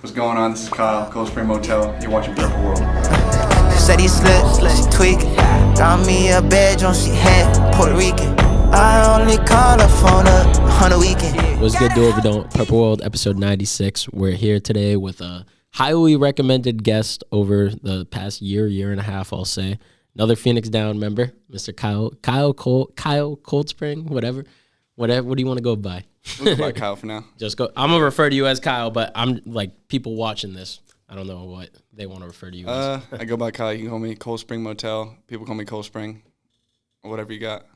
What's going on? This is Kyle, ColdSpringMotel. You're watching Purple World. Said he slipped, she tweaking. Got me a badge on, she had Puerto Rican. I only call her phone up on the weekend. What's good, do over don't Purple World episode 96. We're here today with a highly recommended guest over the past year and a half, I'll say. Another Phoenix Down member, Mr. Kyle ColdSpring, whatever. What do you want to go by? We'll go by Kyle for now. Just go. I'm gonna refer to you as Kyle, but I'm like people watching this. I don't know what they want to refer to you as. I go by Kyle. You can call me ColdSpringMotel. People call me Cold Spring, or whatever you got.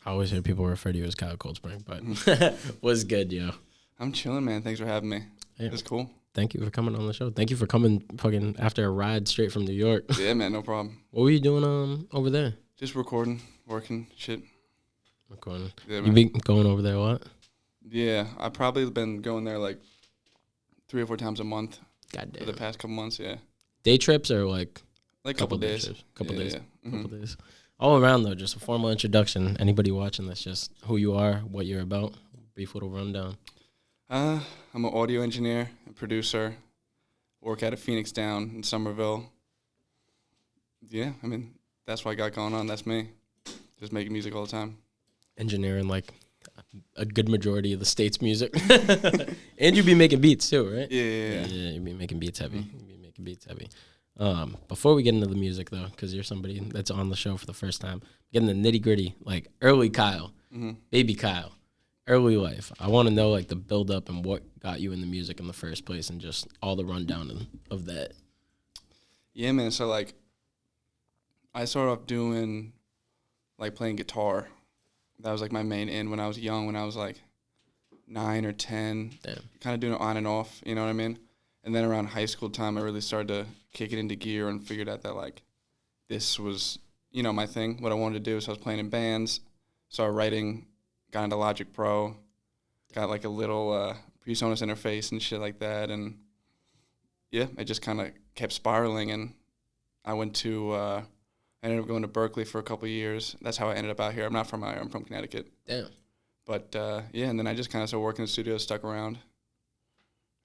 I always hear people refer to you as Kyle ColdSpring, but what's good, yo? I'm chilling, man. Thanks for having me. Yeah. It's cool. Thank you for coming on the show. Thank you for coming fucking after a ride straight from New York. Yeah, man, no problem. What were you doing over there? Just recording, working, shit. Recording. Yeah, You been going over there a lot? Yeah, I've probably been going there like 3 or 4 times a month Goddamn. for the past couple months, yeah. Day trips or like Couple days. trips? Couple Yeah, days. yeah. Couple days. All around though, just a formal introduction. Anybody watching this, just who you are, what you're about, brief little rundown. I'm an audio engineer, a producer, work out of Phoenix Down in Somerville. Yeah, I mean, that's what I got going on. That's me. Just making music all the time. Engineering like a good majority of the state's music. And you be making beats too, right? Yeah. Yeah, you be making beats heavy. You be making beats heavy. Before we get into the music though, because you're somebody that's on the show for the first time, getting the nitty gritty, like early Kyle, baby Kyle, early life. I want to know like the build up and what got you in the music in the first place, and just all the rundown of that. Yeah, man. So, like, I started off doing, like, playing guitar. That was, like, my main in when I was young, when I was, like, 9 or 10. Damn. Kind of doing it on and off, you know what I mean? And then around high school time, I really started to kick it into gear and figured out that, like, this was, you know, my thing, what I wanted to do. So I was playing in bands, started writing, got into Logic Pro, got, like, a little PreSonus interface and shit like that. And, yeah, it just kind of kept spiraling. And I went to, I ended up going to Berkeley for a couple of years. That's how I ended up out here. I'm not from out here. I'm from Connecticut. Damn. But, yeah, and then I just kind of started working in the studio, stuck around.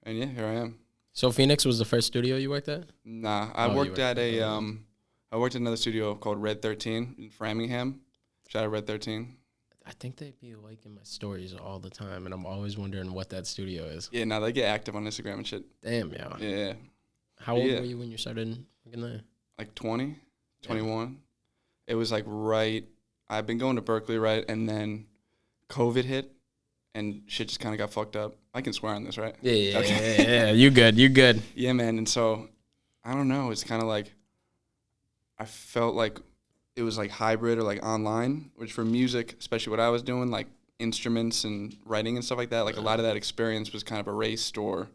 And, yeah, here I am. So Phoenix was the first studio you worked at? Nah, I worked at another studio called Red 13 in Framingham. Shout out Red 13. I think they be liking my stories all the time, and I'm always wondering what that studio is. Yeah, now they get active on Instagram and shit. Damn, yo. Yeah. How old were you when you started working there? Like 20, 21. It was like I've been going to Berkeley, right, and then COVID hit, and shit just kind of got fucked up. I can swear on this, right? Yeah. Okay. Yeah. You good. Yeah, man, and so, I don't know, it's kind of like, I felt like it was like hybrid or like online, which for music, especially what I was doing, like instruments and writing and stuff like that, like a lot of that experience was kind of erased, or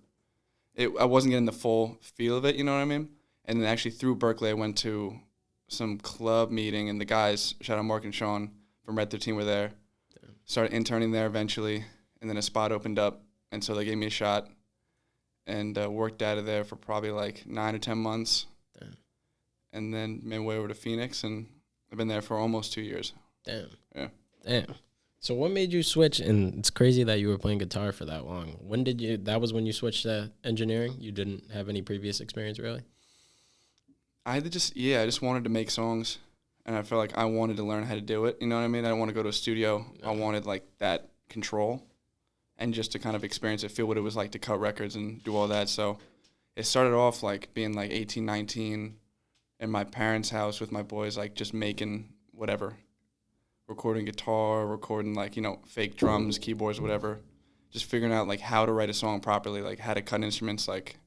I wasn't getting the full feel of it, you know what I mean? And then actually through Berkeley, I went to some club meeting, and the guys, shout out Mark and Sean from Red 13 were there. Started interning there eventually, and then a spot opened up, and so they gave me a shot, and worked out of there for probably like 9 or 10 months. Damn. And then made my way over to Phoenix, and I've been there for almost 2 years. Damn. Yeah. Damn. So what made you switch? And it's crazy that you were playing guitar for that long. That was when you switched to engineering? You didn't have any previous experience, really? I just wanted to make songs, and I felt like I wanted to learn how to do it. You know what I mean? I didn't want to go to a studio. I wanted like that control, and just to kind of experience it, feel what it was like to cut records and do all that. So it started off like being like 18, 19 in my parents' house with my boys, like just making whatever, recording guitar, recording like, you know, fake drums, keyboards, whatever, just figuring out like how to write a song properly, like how to cut instruments, like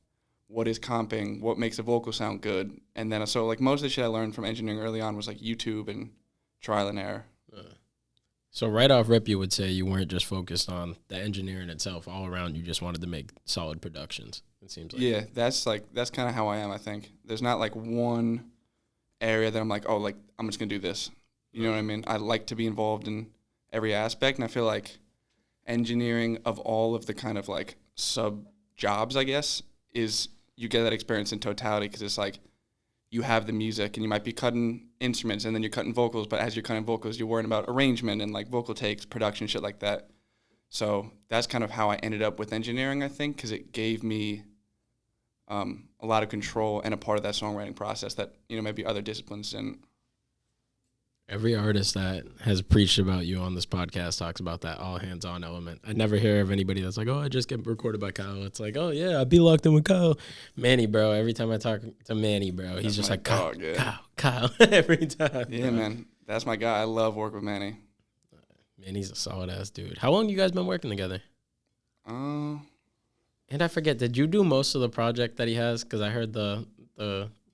what is comping, what makes a vocal sound good. And then so like most of the shit I learned from engineering early on was like YouTube and trial and error. So right off rip, you would say you weren't just focused on the engineering itself. All around, you just wanted to make solid productions, it seems like. Yeah, that's kind of how I am, I think. There's not like one area that I'm like, oh, like I'm just going to do this. You know what I mean? I like to be involved in every aspect, and I feel like engineering of all of the kind of like sub jobs, I guess, is you get that experience in totality, because it's like you have the music and you might be cutting instruments and then you're cutting vocals, but as you're cutting vocals, you're worrying about arrangement and like vocal takes, production, shit like that. So that's kind of how I ended up with engineering, I think, because it gave me a lot of control and a part of that songwriting process that, you know, maybe other disciplines didn't. Every artist that has preached about you on this podcast talks about that all hands on element. I never hear of anybody that's like, oh, I just get recorded by Kyle. It's like, oh yeah, I'd be locked in with Kyle. Manny, bro. Every time I talk to Manny, bro, he's just like, Kyle, dog, yeah. Kyle, every time. Yeah, bro. man. That's my guy. I love working with Manny. Manny's a solid ass dude. How long you guys been working together? And I forget, did you do most of the project that he has? Because I heard the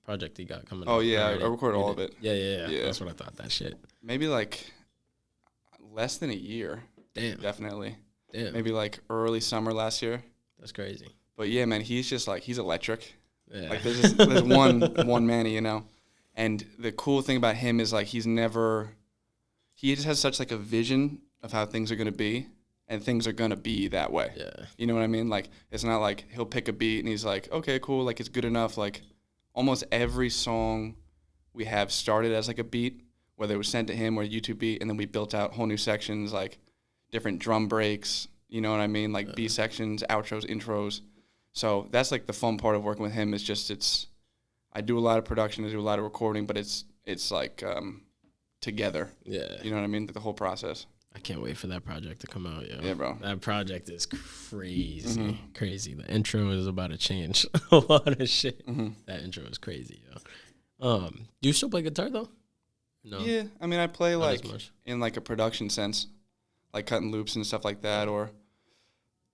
project he got coming. Oh up yeah, already. I recorded You all did? of it. Yeah. That's what I thought. That shit. Maybe like less than a year. Damn. Definitely. Damn. Maybe like early summer last year. That's crazy. But yeah, man, he's just like, he's electric. Yeah. Like there's one Manny, you know. And the cool thing about him is like he just has such like a vision of how things are gonna be, and things are gonna be that way. Yeah. You know what I mean? Like it's not like he'll pick a beat and he's like, okay, cool, like it's good enough. Like almost every song we have started as like a beat, whether it was sent to him or a YouTube beat, and then we built out whole new sections, like different drum breaks, you know what I mean? Like B sections, outros, intros. So that's like the fun part of working with him is just I do a lot of production, I do a lot of recording, but it's like together. Yeah. You know what I mean? The whole process. I can't wait for that project to come out, yo. Yeah, bro. That project is crazy. Mm-hmm. Crazy. The intro is about to change a lot of shit. Mm-hmm. That intro is crazy, yo. Do you still play guitar though? No. Yeah, I mean I play Not like as much. in like a production sense, like cutting loops and stuff like that, or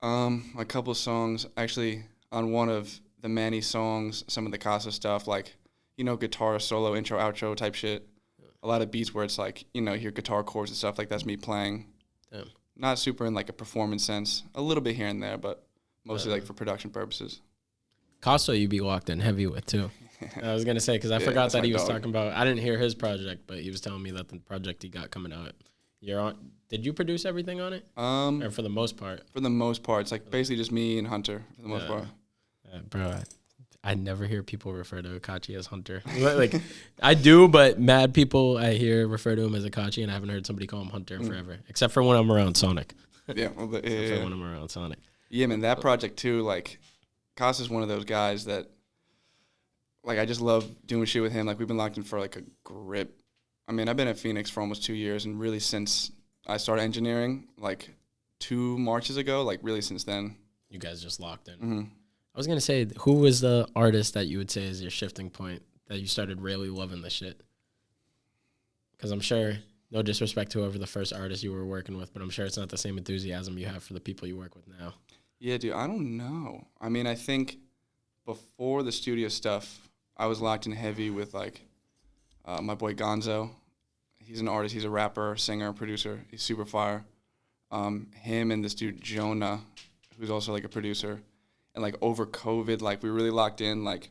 a couple of songs actually on one of the Manny songs, some of the Casa stuff, like, you know, guitar solo, intro, outro type shit. A lot of beats where it's like, you know, your guitar chords and stuff, like that's me playing. Damn. Not super in like a performance sense, a little bit here and there, but mostly like for production purposes. Casa you be locked in heavy with too. I was gonna say, because I forgot that he was talking about, I didn't hear his project, but he was telling me that the project he got coming out, you're on. Did you produce everything on it? Or for the most part? For the most part, it's like basically just me and Hunter for the most part. Bro, I never hear people refer to Akachi as Hunter. Like, I do, but mad people I hear refer to him as Akachi, and I haven't heard somebody call him Hunter forever, except for when I'm around Sonic. Yeah, well, Except for when I'm around Sonic. Yeah, man, that project too, like, Casa's one of those guys that, like, I just love doing shit with him. Like, we've been locked in for, like, a grip. I mean, I've been at Phoenix for almost 2 years, and really since I started engineering, like, 2 Marches ago, like, really since then. You guys just locked in. Mm-hmm. I was going to say, who was the artist that you would say is your shifting point, that you started really loving the shit? Because I'm sure, no disrespect to whoever the first artist you were working with, but I'm sure it's not the same enthusiasm you have for the people you work with now. Yeah, dude, I don't know. I mean, I think before the studio stuff, I was locked in heavy with, like, my boy Gonzo. He's an artist. He's a rapper, singer, producer. He's super fire. Him and this dude, Jonah, who's also, like, a producer. And, like, over COVID, like, we really locked in. Like,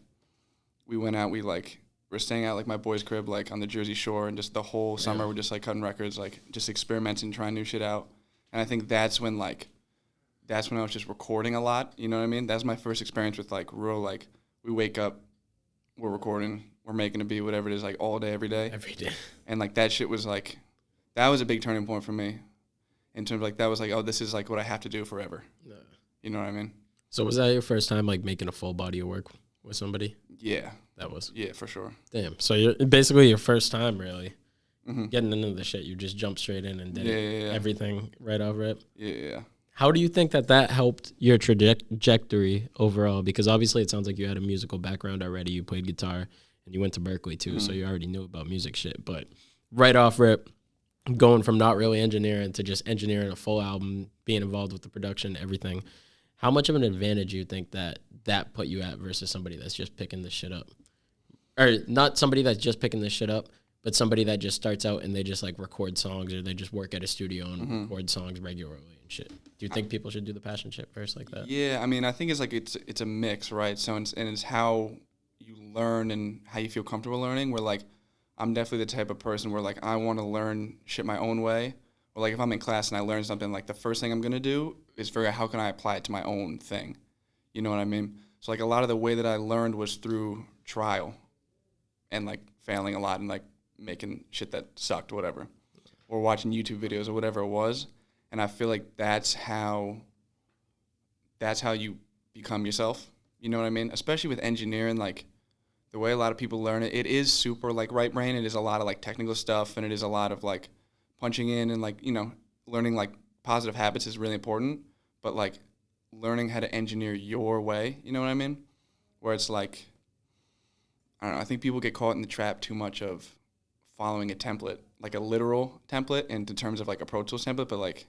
we went out. We, like, were staying at, like, my boy's crib, like, on the Jersey Shore. And just the whole summer, we're just, like, cutting records, like, just experimenting, trying new shit out. And I think that's when, like, I was just recording a lot. You know what I mean? That's my first experience with, like, real, like, we wake up, we're recording, we're making a beat, whatever it is, like, all day, every day. Every day. And, like, that shit was, like, that was a big turning point for me. In terms of, like, that was, like, oh, this is, like, what I have to do forever. No. You know what I mean? So was that your first time, like, making a full body of work with somebody? Yeah. That was? Yeah, for sure. Damn. So you're basically your first time, really, getting into the shit. You just jumped straight in and did everything right off rip. Yeah. How do you think that helped your trajectory overall? Because obviously it sounds like you had a musical background already. You played guitar, and you went to Berkeley, too, so you already knew about music shit. But right off rip, going from not really engineering to just engineering a full album, being involved with the production, everything, how much of an advantage do you think that put you at versus somebody that's just picking this shit up? Or not somebody that's just picking this shit up, but somebody that just starts out and they just, like, record songs, or they just work at a studio and record songs regularly and shit. Do you think people should do the passion shit first like that? Yeah, I mean, I think it's like it's a mix, right? So it's how you learn and how you feel comfortable learning. Where, like, I'm definitely the type of person where, like, I want to learn shit my own way. Or, like, if I'm in class and I learn something, like, the first thing I'm going to do is figure out how can I apply it to my own thing. You know what I mean? So, like, a lot of the way that I learned was through trial and, like, failing a lot and, like, making shit that sucked, whatever. Or watching YouTube videos or whatever it was. And I feel like that's how you become yourself. You know what I mean? Especially with engineering, like the way a lot of people learn it, it is super like right brain. It is a lot of like technical stuff, and it is a lot of like punching in and like, you know, learning like positive habits is really important. But like learning how to engineer your way, you know what I mean? Where it's like, I don't know, I think people get caught in the trap too much of following a template, like a literal template in terms of like a Pro Tools template, but like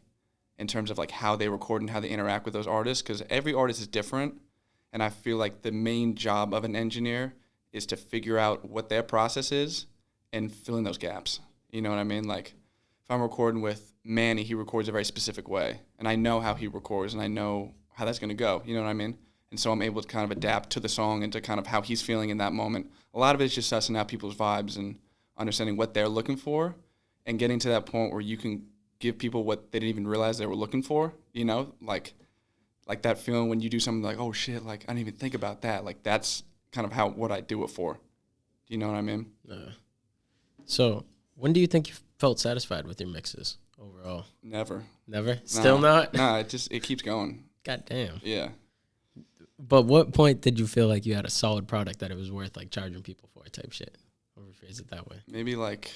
in terms of like how they record and how they interact with those artists, because every artist is different. And I feel like the main job of an engineer is to figure out what their process is and fill in those gaps. You know what I mean? Like if I'm recording with Manny, he records a very specific way, and I know how he records, and I know how that's going to go. You know what I mean? And so I'm able to kind of adapt to the song and to kind of how he's feeling in that moment. A lot of it's just sussing out people's vibes and understanding what they're looking for and getting to that point where you can give people what they didn't even realize they were looking for, you know? Like that feeling when you do something like, oh shit, like I didn't even think about that. Like that's kind of what I do it for. Do you know what I mean? So when do you think you felt satisfied with your mixes overall? Never. Never? Still not? Nah, it keeps going. God damn. Yeah. But what point did you feel like you had a solid product that it was worth like charging people for type shit? I'll rephrase it that way. Maybe like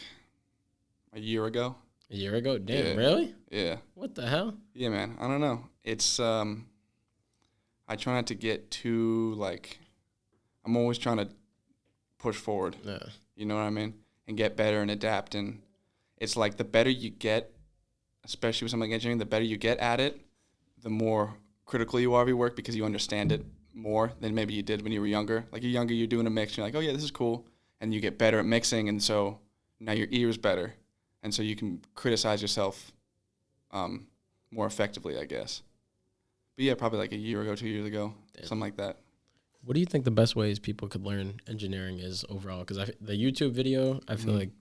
a year ago. A year ago? Damn, Yeah. Really? Yeah. What the hell? Yeah, man. I don't know. It's I try not to get too like, I'm always trying to push forward. Yeah. You know what I mean? And get better and adapt. And it's like the better you get, especially with something like engineering, the better you get at it, the more critical you are of your work because you understand it more than maybe you did when you were younger. Like you're younger, you're doing a mix, you're like, oh yeah, this is cool. And you get better at mixing, and so now your ear is better. And so you can criticize yourself more effectively, I guess. But yeah, probably like a year ago, 2 years ago, something like that. What do you think the best ways people could learn engineering is overall? Because the YouTube video, I feel like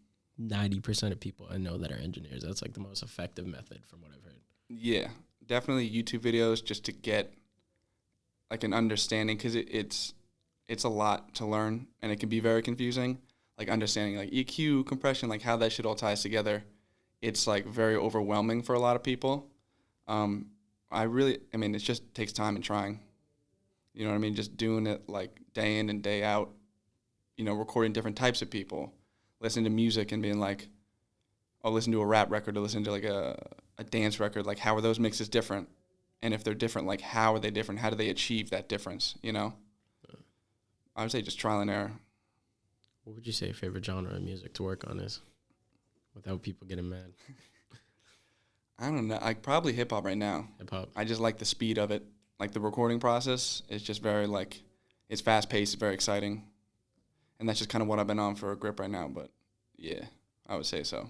90% of people I know that are engineers, that's like the most effective method from what I've heard. Yeah, definitely YouTube videos just to get like an understanding, because it's a lot to learn and it can be very confusing. Like understanding like EQ, compression, like how that shit all ties together. It's like very overwhelming for a lot of people. It just takes time and trying. You know what I mean? Just doing it like day in and day out, you know, recording different types of people, listening to music and being like, oh, listen to a rap record or listen to like a dance record. Like, how are those mixes different? And if they're different, like, how are they different? How do they achieve that difference, you know? I would say just trial and error. What would you say your favorite genre of music to work on is without people getting mad? I don't know. Probably hip-hop right now. Hip-hop. I just like the speed of it. Like, the recording process is just very, like, it's fast-paced, it's very exciting. And that's just kind of what I've been on for a grip right now. But, yeah, I would say so.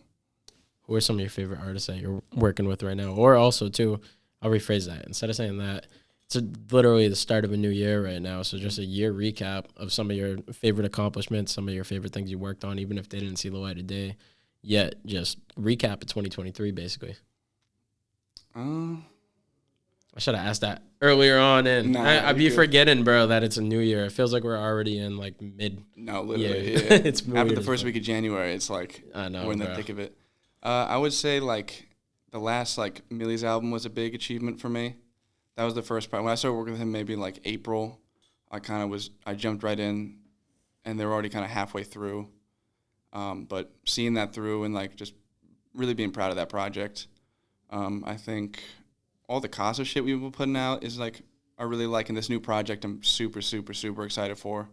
Who are some of your favorite artists that you're working with right now? Or also, too, I'll rephrase that. Instead of saying that, it's literally the start of a new year right now. So just a year recap of some of your favorite accomplishments, some of your favorite things you worked on, even if they didn't see the light of day yet. Just recap of 2023, basically. I should have asked that earlier on, and I'd be forgetting, bro, that it's a new year. It feels like we're already in like mid. No, literally, yeah. It's after the first week of January. It's like I know, we're in the thick of it. I would say like the last like Millie's album was a big achievement for me. That was the first part. When I started working with him, maybe in like April, I jumped right in, and they were already kind of halfway through. But seeing that through and like just really being proud of that project. I think all the Casa shit we've been putting out is like, I really liking this new project. I'm super, super, super excited for.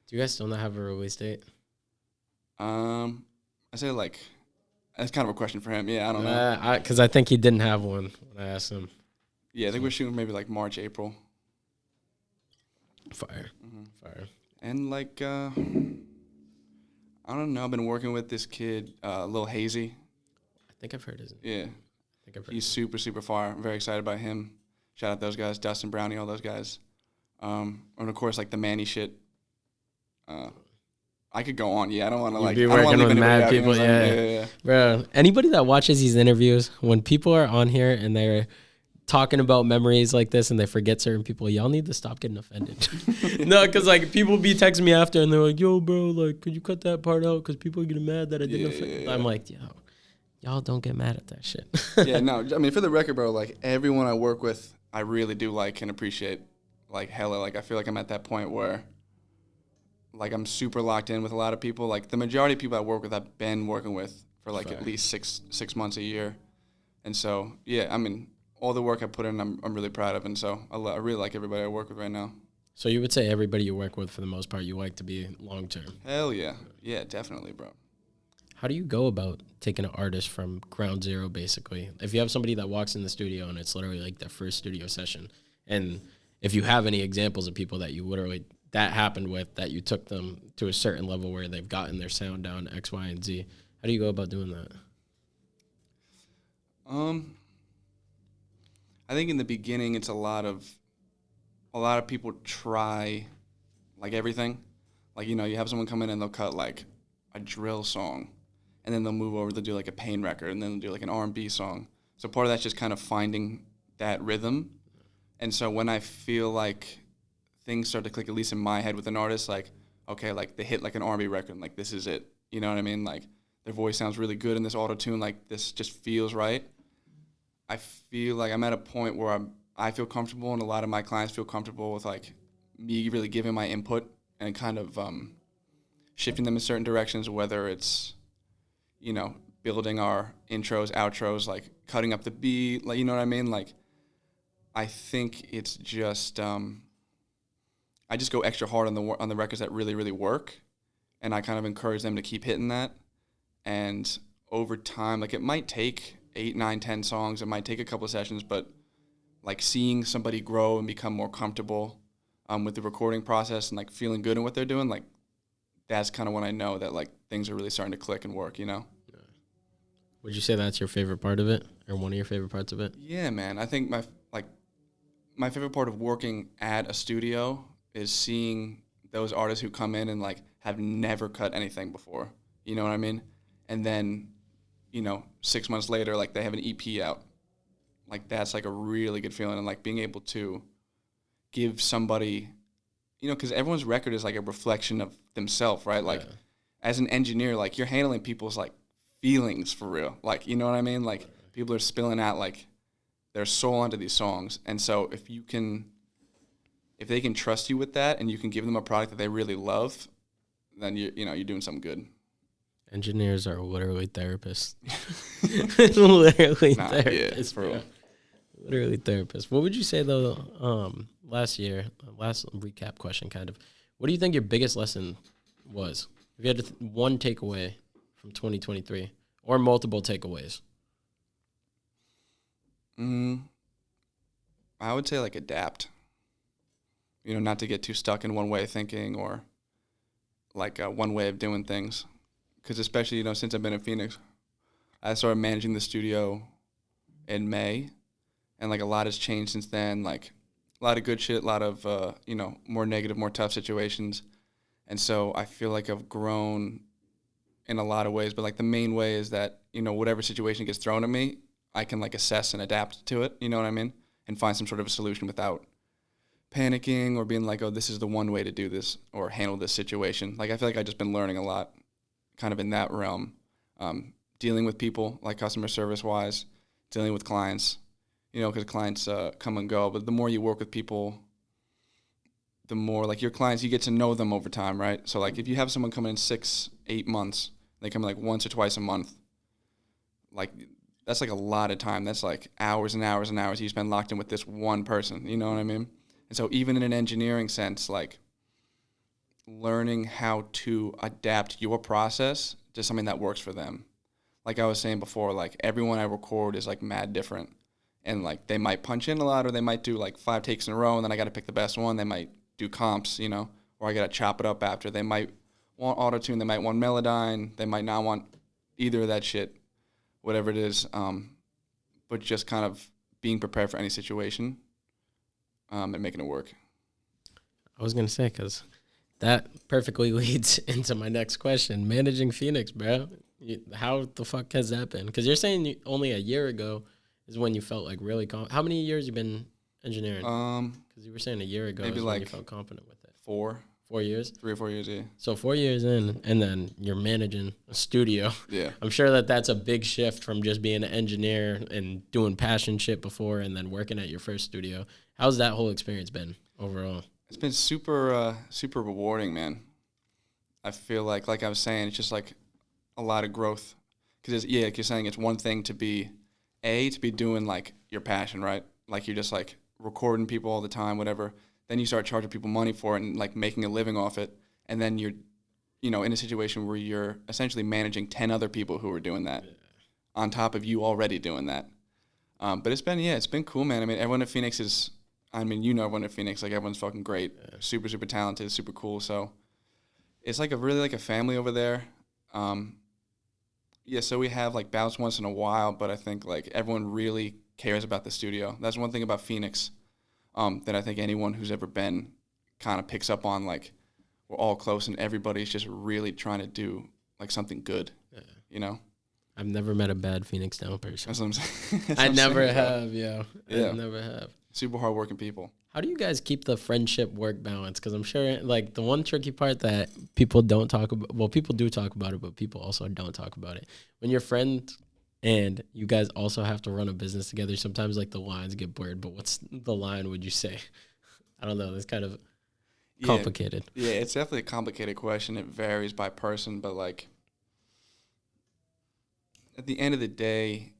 Do you guys still not have a release date? I say like, that's kind of a question for him. Yeah, I don't know. Because I think he didn't have one when I asked him. Yeah, I think we're shooting maybe like March, April. Fire. Fire. And like, I don't know. I've been working with this kid, Lil Hazy. I think I've heard his name. Yeah. He's super, super far. I'm very excited about him. Shout out those guys, Dustin, Brownie, all those guys. And of course, like the Manny shit. I could go on. Yeah, I don't want to like. Be working with mad people. Yeah. Bro, anybody that watches these interviews, when people are on here and they're talking about memories like this and they forget certain people, y'all need to stop getting offended. No, because like people be texting me after and they're like, yo, bro, like, could you cut that part out? Because people are getting mad that I didn't offend. I'm like, yo. Y'all don't get mad at that shit. Yeah, no. I mean, for the record, bro, like, everyone I work with, I really do like and appreciate. like hella. Like I feel like I'm at that point where like I'm super locked in with a lot of people. Like the majority of people I work with, I've been working with for like at least six months a year. And so, yeah, I mean, all the work I put in, I'm really proud of. And so I really like everybody I work with right now. So you would say everybody you work with, for the most part, you like to be long-term? Hell yeah. Yeah, definitely, bro. How do you go about taking an artist from ground zero, basically? If you have somebody that walks in the studio and it's literally like their first studio session, and if you have any examples of people that you literally that happened with, that you took them to a certain level where they've gotten their sound down X, Y, and Z, how do you go about doing that? I think in the beginning it's a lot of people try like everything. Like, you know, you have someone come in and they'll cut like a drill song, and then they'll move over, they'll do like a Pain record, and then they'll do like an R&B song. So part of that's just kind of finding that rhythm. And so when I feel like things start to click, at least in my head with an artist, like, okay, like they hit like an R&B record, like this is it. You know what I mean? Like their voice sounds really good in this auto-tune, like this just feels right. I feel like I'm at a point where I feel comfortable, and a lot of my clients feel comfortable with like me really giving my input and kind of shifting them in certain directions, whether it's, you know, building our intros, outros, like cutting up the beat, like, you know what I mean? Like, I think it's just, I just go extra hard on the records that really, really work, and I kind of encourage them to keep hitting that. And over time, like it might take 8, 9, 10 songs, it might take a couple of sessions, but like seeing somebody grow and become more comfortable with the recording process and like feeling good in what they're doing, like that's kind of when I know that like things are really starting to click and work, you know? Yeah. Would you say that's your favorite part of it, or one of your favorite parts of it? Yeah, man. I think my favorite part of working at a studio is seeing those artists who come in and like have never cut anything before. You know what I mean? And then, you know, 6 months later, like they have an EP out. Like that's like a really good feeling, and like being able to give somebody, you know, because everyone's record is like a reflection of themselves, right? Like as an engineer, like you're handling people's like feelings for real. Like, you know what I mean? Like people are spilling out like their soul onto these songs. And so if they can trust you with that and you can give them a product that they really love, then you're doing something good. Engineers are literally therapists. Literally therapists, yeah, bro. Literally therapists. What would you say though? Last recap question, kind of. What do you think your biggest lesson was? If you had one takeaway from 2023, or multiple takeaways? I would say like adapt. You know, not to get too stuck in one way of thinking or like one way of doing things. Because especially, you know, since I've been in Phoenix, I started managing the studio in May, and like a lot has changed since then. Like a lot of good shit, a lot of you know, more negative, more tough situations, and so I feel like I've grown in a lot of ways. But like the main way is that, you know, whatever situation gets thrown at me, I can like assess and adapt to it. You know what I mean? And find some sort of a solution without panicking or being like, oh, this is the one way to do this or handle this situation. Like I feel like I've just been learning a lot kind of in that realm, dealing with people, like customer service-wise, dealing with clients, you know, because clients come and go. But the more you work with people, the more, like, your clients, you get to know them over time, right? So, like, if you have someone come in 6, 8 months, they come in, like, once or twice a month, like, that's, like, a lot of time. That's, like, hours and hours and hours you spend locked in with this one person, you know what I mean? And so even in an engineering sense, like, learning how to adapt your process to something that works for them. Like I was saying before, like everyone I record is like mad different, and like they might punch in a lot, or they might do like 5 takes in a row, and then I got to pick the best one. They might do comps, you know, or I got to chop it up after. They might want auto-tune, they might want Melodyne, they might not want either of that shit, whatever it is, but just kind of being prepared for any situation and making it work. I was going to say, because that perfectly leads into my next question. Managing Phoenix, bro. How the fuck has that been? Because you're saying only a year ago is when you felt like really confident. How many years you been engineering? Because you were saying a year ago maybe is like when you felt confident with it. 4. 4 years? 3 or 4 years, yeah. So 4 years in, and then you're managing a studio. Yeah. I'm sure that's a big shift from just being an engineer and doing passion shit before and then working at your first studio. How's that whole experience been overall? It's been super rewarding, man. I feel like I was saying, it's just like a lot of growth. Because, like you're saying, it's one thing to be doing like your passion, right? Like you're just like recording people all the time, whatever. Then you start charging people money for it and like making a living off it. And then you're, in a situation where you're essentially managing 10 other people who are doing that on top of you already doing that. But it's been cool, man. I mean, everyone at Phoenix everyone at Phoenix, like everyone's fucking great, super, super talented, super cool. So it's like a family over there. So we have like bouts once in a while, but I think like everyone really cares about the studio. That's one thing about Phoenix that I think anyone who's ever been kind of picks up on. Like we're all close and everybody's just really trying to do like something good, I've never met a bad Phoenix Down person. That's what I'm saying. I never have, I never have. Super hardworking people. How do you guys keep the friendship-work balance? Because I'm sure, like, the one tricky part that people don't talk about, well, people do talk about it, but people also don't talk about it. When you're friends and you guys also have to run a business together, sometimes, like, the lines get blurred, but what's the line, would you say? I don't know. It's kind of complicated. Yeah, it's definitely a complicated question. It varies by person, but, like, at the end of the day,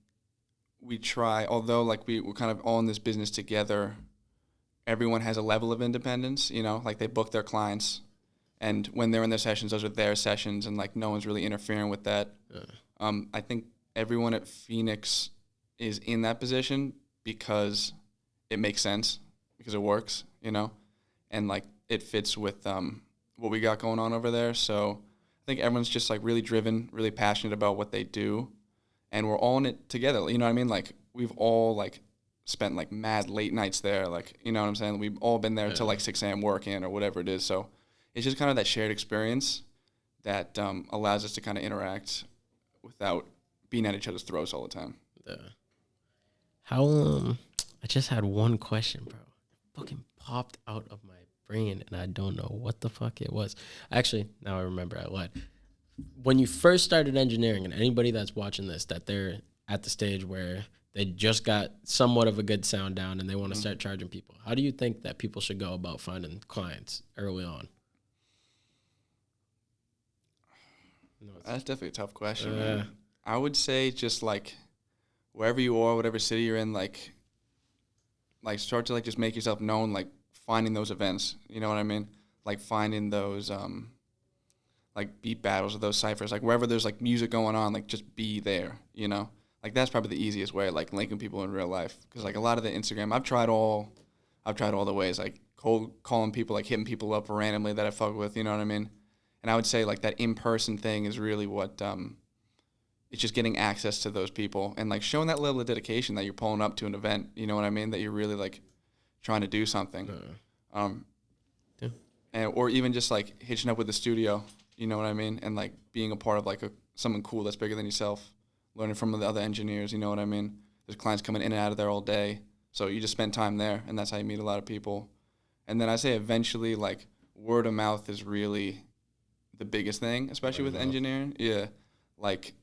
we try, although, like, we're kind of all in this business together, everyone has a level of independence, like they book their clients, and when they're in their sessions, those are their sessions, and like no one's really interfering with that. I think everyone at Phoenix is in that position because it makes sense, because it works, and like it fits with what we got going on over there. So I think everyone's just like really driven, really passionate about what they do, and we're all in it together. You know what I mean? Like we've all like spent like mad late nights there, like, you know what I'm saying? We've all been there till like 6 a.m. working or whatever it is. So it's just kind of that shared experience that allows us to kind of interact without being at each other's throats all the time. Yeah. How I just had one question, bro. It fucking popped out of my brain and I don't know what the fuck it was. Actually, now I remember I lied. When you first started engineering, and anybody that's watching this, that they're at the stage where they just got somewhat of a good sound down and they want to start charging people, how do you think that people should go about finding clients early on? That's definitely a tough question, man. I would say just like wherever you are, whatever city you're in, like start to like just make yourself known, like finding those events, you know what I mean? Like finding those like beat battles or those ciphers, like wherever there's like music going on, like just be there, Like that's probably the easiest way, like linking people in real life. Because like a lot of the Instagram, I've tried all the ways, like calling people, like hitting people up randomly that I fuck with, you know what I mean? And I would say like that in-person thing is really what, it's just getting access to those people and like showing that level of dedication that you're pulling up to an event, you know what I mean? That you're really like trying to do something. Or even just like hitching up with the studio, you know what I mean? And like being a part of like something cool that's bigger than yourself. Learning from the other engineers, you know what I mean? There's clients coming in and out of there all day. So you just spend time there, and that's how you meet a lot of people. And then I say eventually, like, word of mouth is really the biggest thing, especially with engineering. Yeah. Like,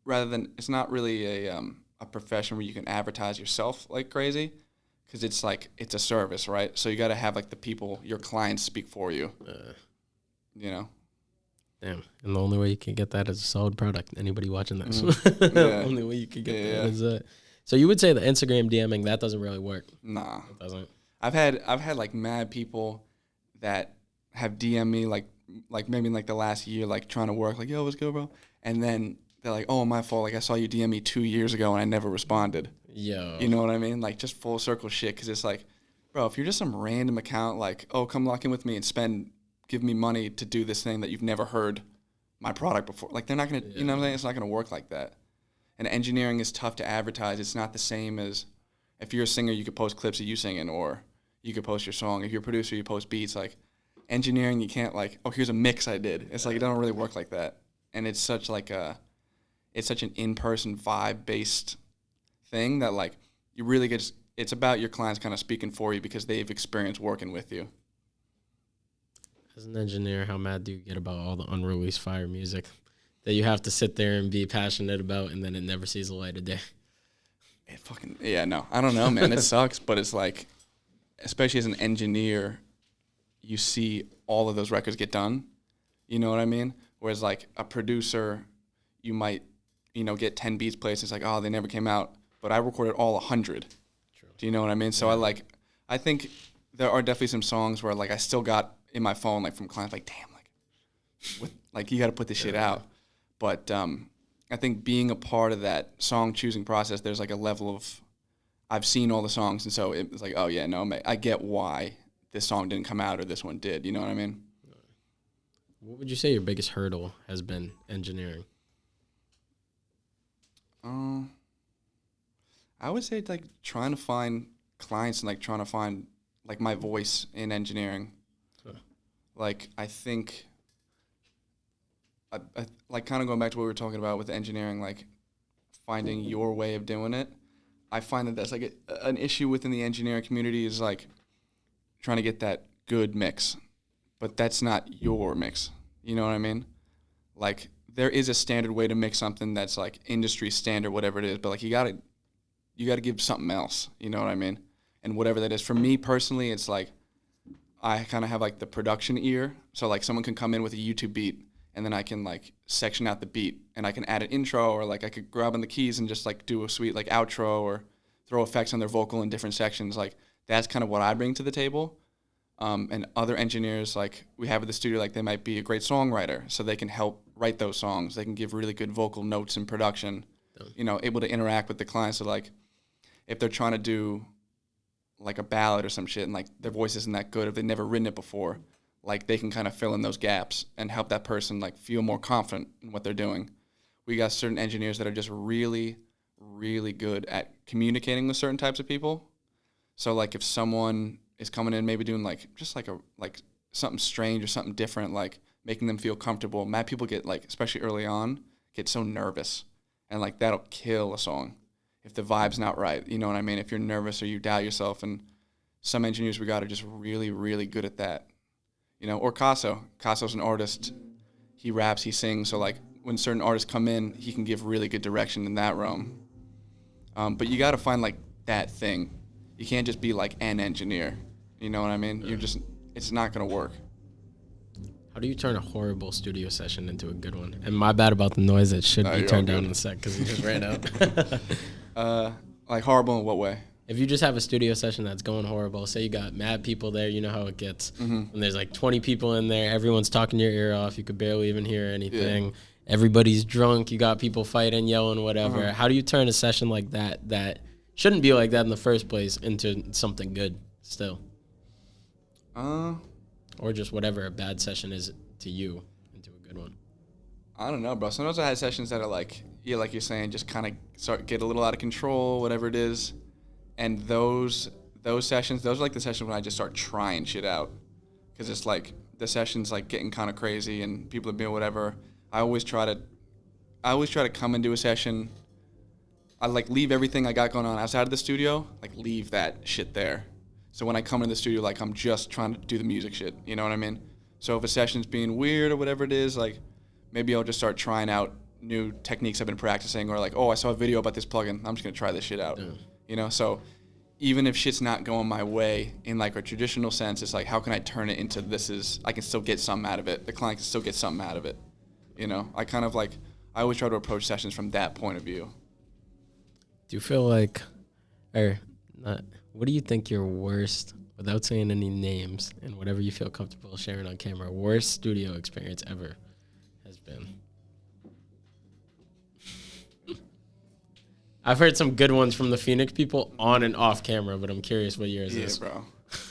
rather than, it's not really a profession where you can advertise yourself like crazy, because it's like, it's a service, right? So you got to have, like, the people, your clients speak for you, Damn. And the only way you can get that is a solid product. Anybody watching this. The only way you can get that is that. So you would say the Instagram DMing, that doesn't really work? Nah. It doesn't? I've had like mad people that have DM'd me like maybe in like the last year, like trying to work, like, yo, what's good, bro? And then they're like, oh, my fault. Like I saw you DM me 2 years ago and I never responded. Yo. You know what I mean? Like just full circle shit. Cause it's like, bro, if you're just some random account, like, oh, come lock in with me and give me money to do this thing that you've never heard my product before. Like they're not going to, you know what I'm saying? It's not going to work like that. And engineering is tough to advertise. It's not the same as if you're a singer, you could post clips of you singing, or you could post your song. If you're a producer, you post beats. Like engineering, you can't like, oh, here's a mix I did. It's like, it don't really work like that. And it's such an in-person vibe-based thing that like you really get, it's about your clients kind of speaking for you because they've experienced working with you. As an engineer, how mad do you get about all the unreleased fire music that you have to sit there and be passionate about, and then it never sees the light of day? No. I don't know, man. It sucks, but it's like, especially as an engineer, you see all of those records get done. You know what I mean? Whereas like a producer, you might, get 10 beats placed. It's like, oh, they never came out, but I recorded all 100. True. Do you know what I mean? So I think there are definitely some songs where like I still got in my phone like from clients like, damn, like you got to put this shit out. But I think being a part of that song choosing process, there's like a level of, I've seen all the songs, and so it's like, oh yeah, no, I get why this song didn't come out or this one did. You know what I mean? What would you say your biggest hurdle has been engineering? I would say like trying to find clients and like trying to find like my voice in engineering. Huh. Like I think, I like kind of going back to what we were talking about with engineering, like finding your way of doing it. I find that that's like an issue within the engineering community is like trying to get that good mix, but that's not your mix. You know what I mean? Like there is a standard way to mix something that's like industry standard, whatever it is, but like you gotta give something else. You know what I mean? And whatever that is. For me personally, it's like I kind of have like the production ear. So like someone can come in with a YouTube beat, and then I can like section out the beat, and I can add an intro, or like I could grab on the keys and just like do a sweet like outro or throw effects on their vocal in different sections. Like that's kind of what I bring to the table. And other engineers like we have at the studio, like they might be a great songwriter, so they can help write those songs. They can give really good vocal notes in production, able to interact with the client. So like if they're trying to do like a ballad or some shit and like their voice isn't that good, if they've never written it before, like they can kind of fill in those gaps and help that person like feel more confident in what they're doing. We got certain engineers that are just really, really good at communicating with certain types of people. So like if someone is coming in maybe doing like just like something strange or something different, like making them feel comfortable, mad people get like, especially early on, get so nervous, and like that'll kill a song if the vibe's not right. You know what I mean? If you're nervous or you doubt yourself, and some engineers we got are just really, really good at that. Or Caso's an artist. He raps, he sings. So like when certain artists come in, he can give really good direction in that realm. But you got to find like that thing. You can't just be like an engineer. You know what I mean? Yeah. It's not going to work. How do you turn a horrible studio session into a good one? And my bad about the noise that should be turned down in a sec because he just ran out. Like horrible in what way? If you just have a studio session that's going horrible, say you got mad people there, you know how it gets. Mm-hmm. When there's like 20 people in there, everyone's talking your ear off, you could barely even hear anything. Yeah. Everybody's drunk, you got people fighting, yelling, whatever. Uh-huh. How do you turn a session like that shouldn't be like that in the first place into something good still? Or just whatever a bad session is to you into a good one. I don't know, bro. Sometimes I had sessions that are like, yeah, like you're saying, just kind of get a little out of control, whatever it is. And those sessions, those are like the sessions when I just start trying shit out. Because it's like the session's like getting kind of crazy and people are being whatever. I always try to come and do a session. I like leave everything I got going on outside of the studio, like leave that shit there. So when I come into the studio, like I'm just trying to do the music shit, you know what I mean? So if a session's being weird or whatever it is, like maybe I'll just start trying out new techniques I've been practicing, or like, oh, I saw a video about this plugin, I'm just gonna try this shit out. Yeah. So even if shit's not going my way in like a traditional sense, it's like, how can I turn it into I can still get something out of it. The client can still get something out of it. I always try to approach sessions from that point of view. Do you feel like, what do you think your worst, without saying any names, and whatever you feel comfortable sharing on camera, worst studio experience ever has been? I've heard some good ones from the Phoenix people on and off camera, but I'm curious what yours is.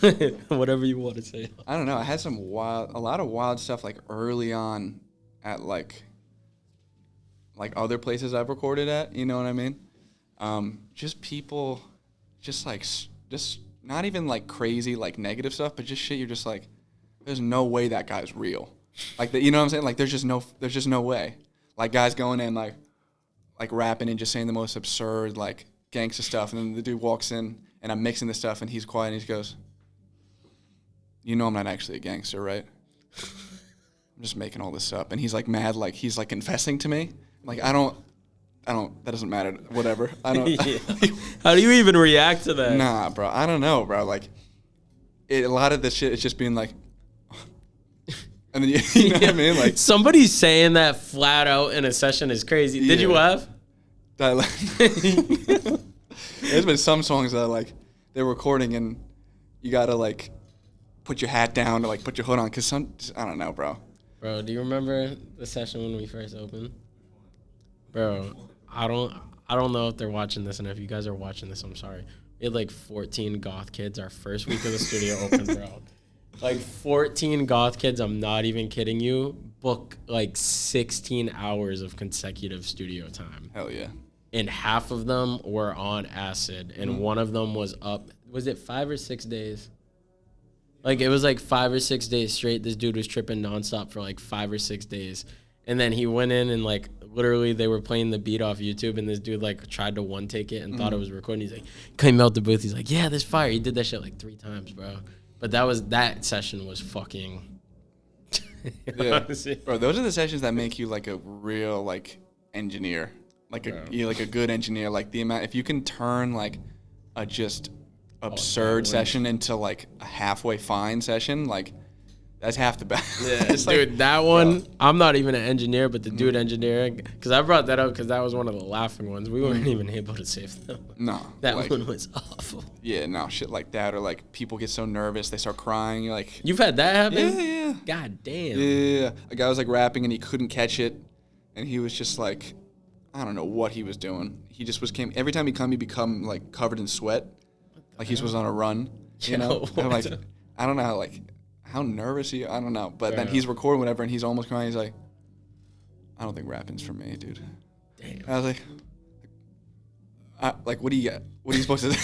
Yeah, bro. Whatever you want to say. I don't know. I had a lot of wild stuff like early on at like other places I've recorded at, you know what I mean? Just people, just not even like crazy, like negative stuff, but just shit you're just like, there's no way that guy's real. Like, you know what I'm saying? Like, there's just no way. Like, guys going in, like rapping and just saying the most absurd, like, gangster stuff, and then the dude walks in, and I'm mixing the stuff, and he's quiet, and he goes, you know I'm not actually a gangster, right? I'm just making all this up. And he's like mad, like he's like confessing to me. I'm like, I don't, that doesn't matter. Whatever. I don't. Yeah. How do you even react to that? Nah, bro. I don't know, bro. Like, a lot of this shit is just being like, and then you know what I mean? Like, somebody saying that flat out in a session is crazy. Did you laugh? There's been some songs that like they're recording and you gotta like put your hat down or like put your hood on because I don't know, bro. Bro, do you remember the session when we first opened? Bro, I don't know if they're watching this, and if you guys are watching this, I'm sorry. We had like 14 goth kids our first week of the studio open, bro. Like 14 goth kids, I'm not even kidding you, book like 16 hours of consecutive studio time. Hell yeah. And half of them were on acid, and one of them was up. Was it 5 or 6 days? Like, it was like 5 or 6 days straight. This dude was tripping nonstop for like 5 or 6 days. And then he went in and like literally they were playing the beat off YouTube, and this dude like tried to one take it and thought it was recording. He's like, came out the booth. He's like, yeah, there's fire. He did that shit like 3 times, bro. But that session was fucking. Yeah, bro. Those are the sessions that make you like a real like engineer, like you're like a good engineer. Like the amount if you can turn like a just absurd session into like a halfway fine session, like that's half the battle. Yeah, dude, like, that one, bro. I'm not even an engineer, but the dude engineering, because I brought that up because that was one of the laughing ones. We weren't even able to save them. No. That like, one was awful. Yeah, no, shit like that. Or like people get so nervous, they start crying. You're like, you've had that happen? Yeah. God damn. Yeah. A guy was like rapping and he couldn't catch it. And he was just like, I don't know what he was doing. He just every time he'd become like covered in sweat. Like he was on a run, you know? And like, I don't know, how nervous I don't know. But then he's recording whatever, and he's almost crying. He's like, I don't think rapping's for me, dude. Damn. And I was like, what do you get? What are you supposed to do?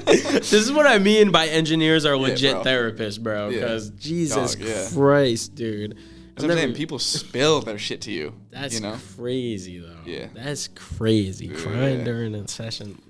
This is what I mean by engineers are legit therapists, bro. Because Jesus Christ, dude. That's what I'm saying. People spill their shit to you. That's you know? crazy, though. Yeah. That's crazy. Crying during a session.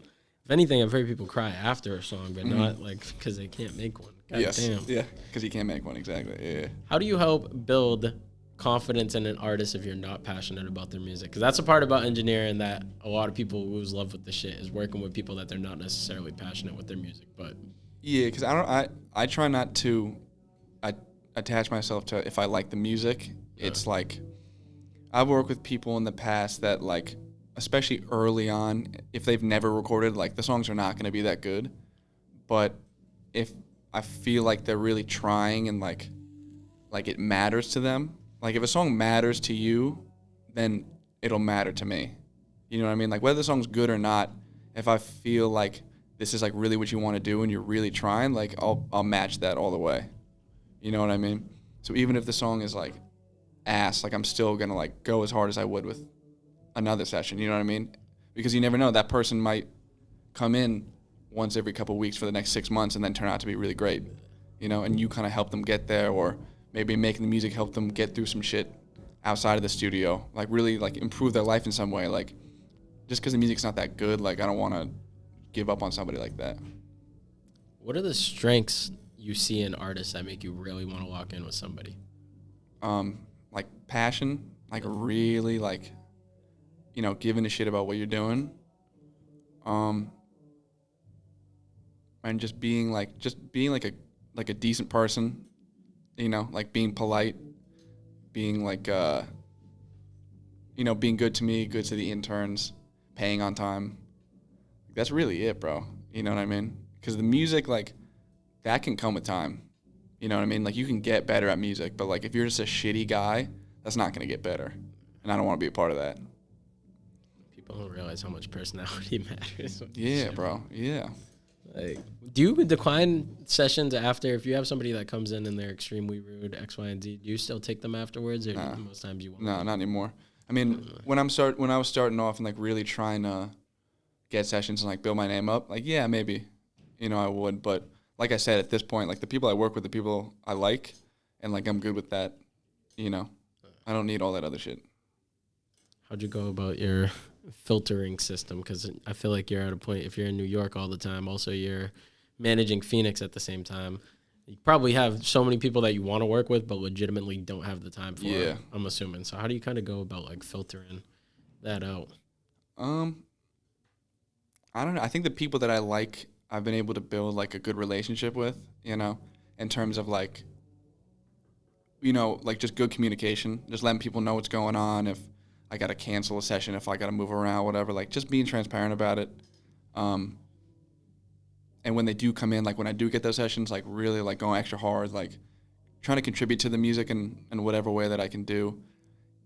If anything, I've heard people cry after a song, but not like because they can't make one. God damn. Yeah, because you can't make one, exactly. Yeah. How do you help build confidence in an artist if you're not passionate about their music? Because that's a part about engineering that a lot of people lose love with the shit is working with people that they're not necessarily passionate with their music. But yeah, because I try not to attach myself to if I like the music. Yeah. It's like I've worked with people in the past that like, especially early on, if they've never recorded, like the songs are not going to be that good. But if I feel like they're really trying and like it matters to them, like if a song matters to you, then it'll matter to me. You know what I mean? Like whether the song's good or not, if I feel like this is like really what you want to do and you're really trying, like I'll match that all the way. You know what I mean? So even if the song is like ass, like I'm still going to like go as hard as I would with another session, you know what I mean? Because you never know, that person might come in once every couple of weeks for the next 6 months and then turn out to be really great, you know, and you kind of help them get there, or maybe making the music help them get through some shit outside of the studio, like really like improve their life in some way. Like just because the music's not that good, like I don't want to give up on somebody like that. What are the strengths you see in artists that make you really want to lock in with somebody? Like passion, like really like, you know, giving a shit about what you're doing. And just being like a decent person, you know, like being polite, being like, you know, being good to me, good to the interns, paying on time. That's really it, bro. You know what I mean? Because the music, like, that can come with time. You know what I mean? Like, you can get better at music, but like, if you're just a shitty guy, that's not gonna get better. And I don't want to be a part of that. People don't realize how much personality matters. Yeah, bro. Yeah. Like, do you decline sessions after if you have somebody that comes in and they're extremely rude, X, Y, and Z? Do you still take them afterwards, or most times you won't? No, not anymore. I mean, when I was starting off and like really trying to get sessions and like build my name up, like yeah, maybe, you know, I would. But like I said, at this point, like the people I work with, the people I like, and like I'm good with that. You know, I don't need all that other shit. How'd you go about your filtering system? Because I feel like you're at a point, if you're in New York all the time, also you're managing Phoenix at the same time. You probably have so many people that you want to work with, but legitimately don't have the time for. Yeah. I'm assuming. So how do you kind of go about like filtering that out? I don't know. I think the people that I like, I've been able to build like a good relationship with, in terms of like, like just good communication, just letting people know what's going on. If I got to cancel a session, if I got to move around, whatever, like just being transparent about it. And when they do come in, like when I do get those sessions, like really like going extra hard, like trying to contribute to the music in whatever way that I can do.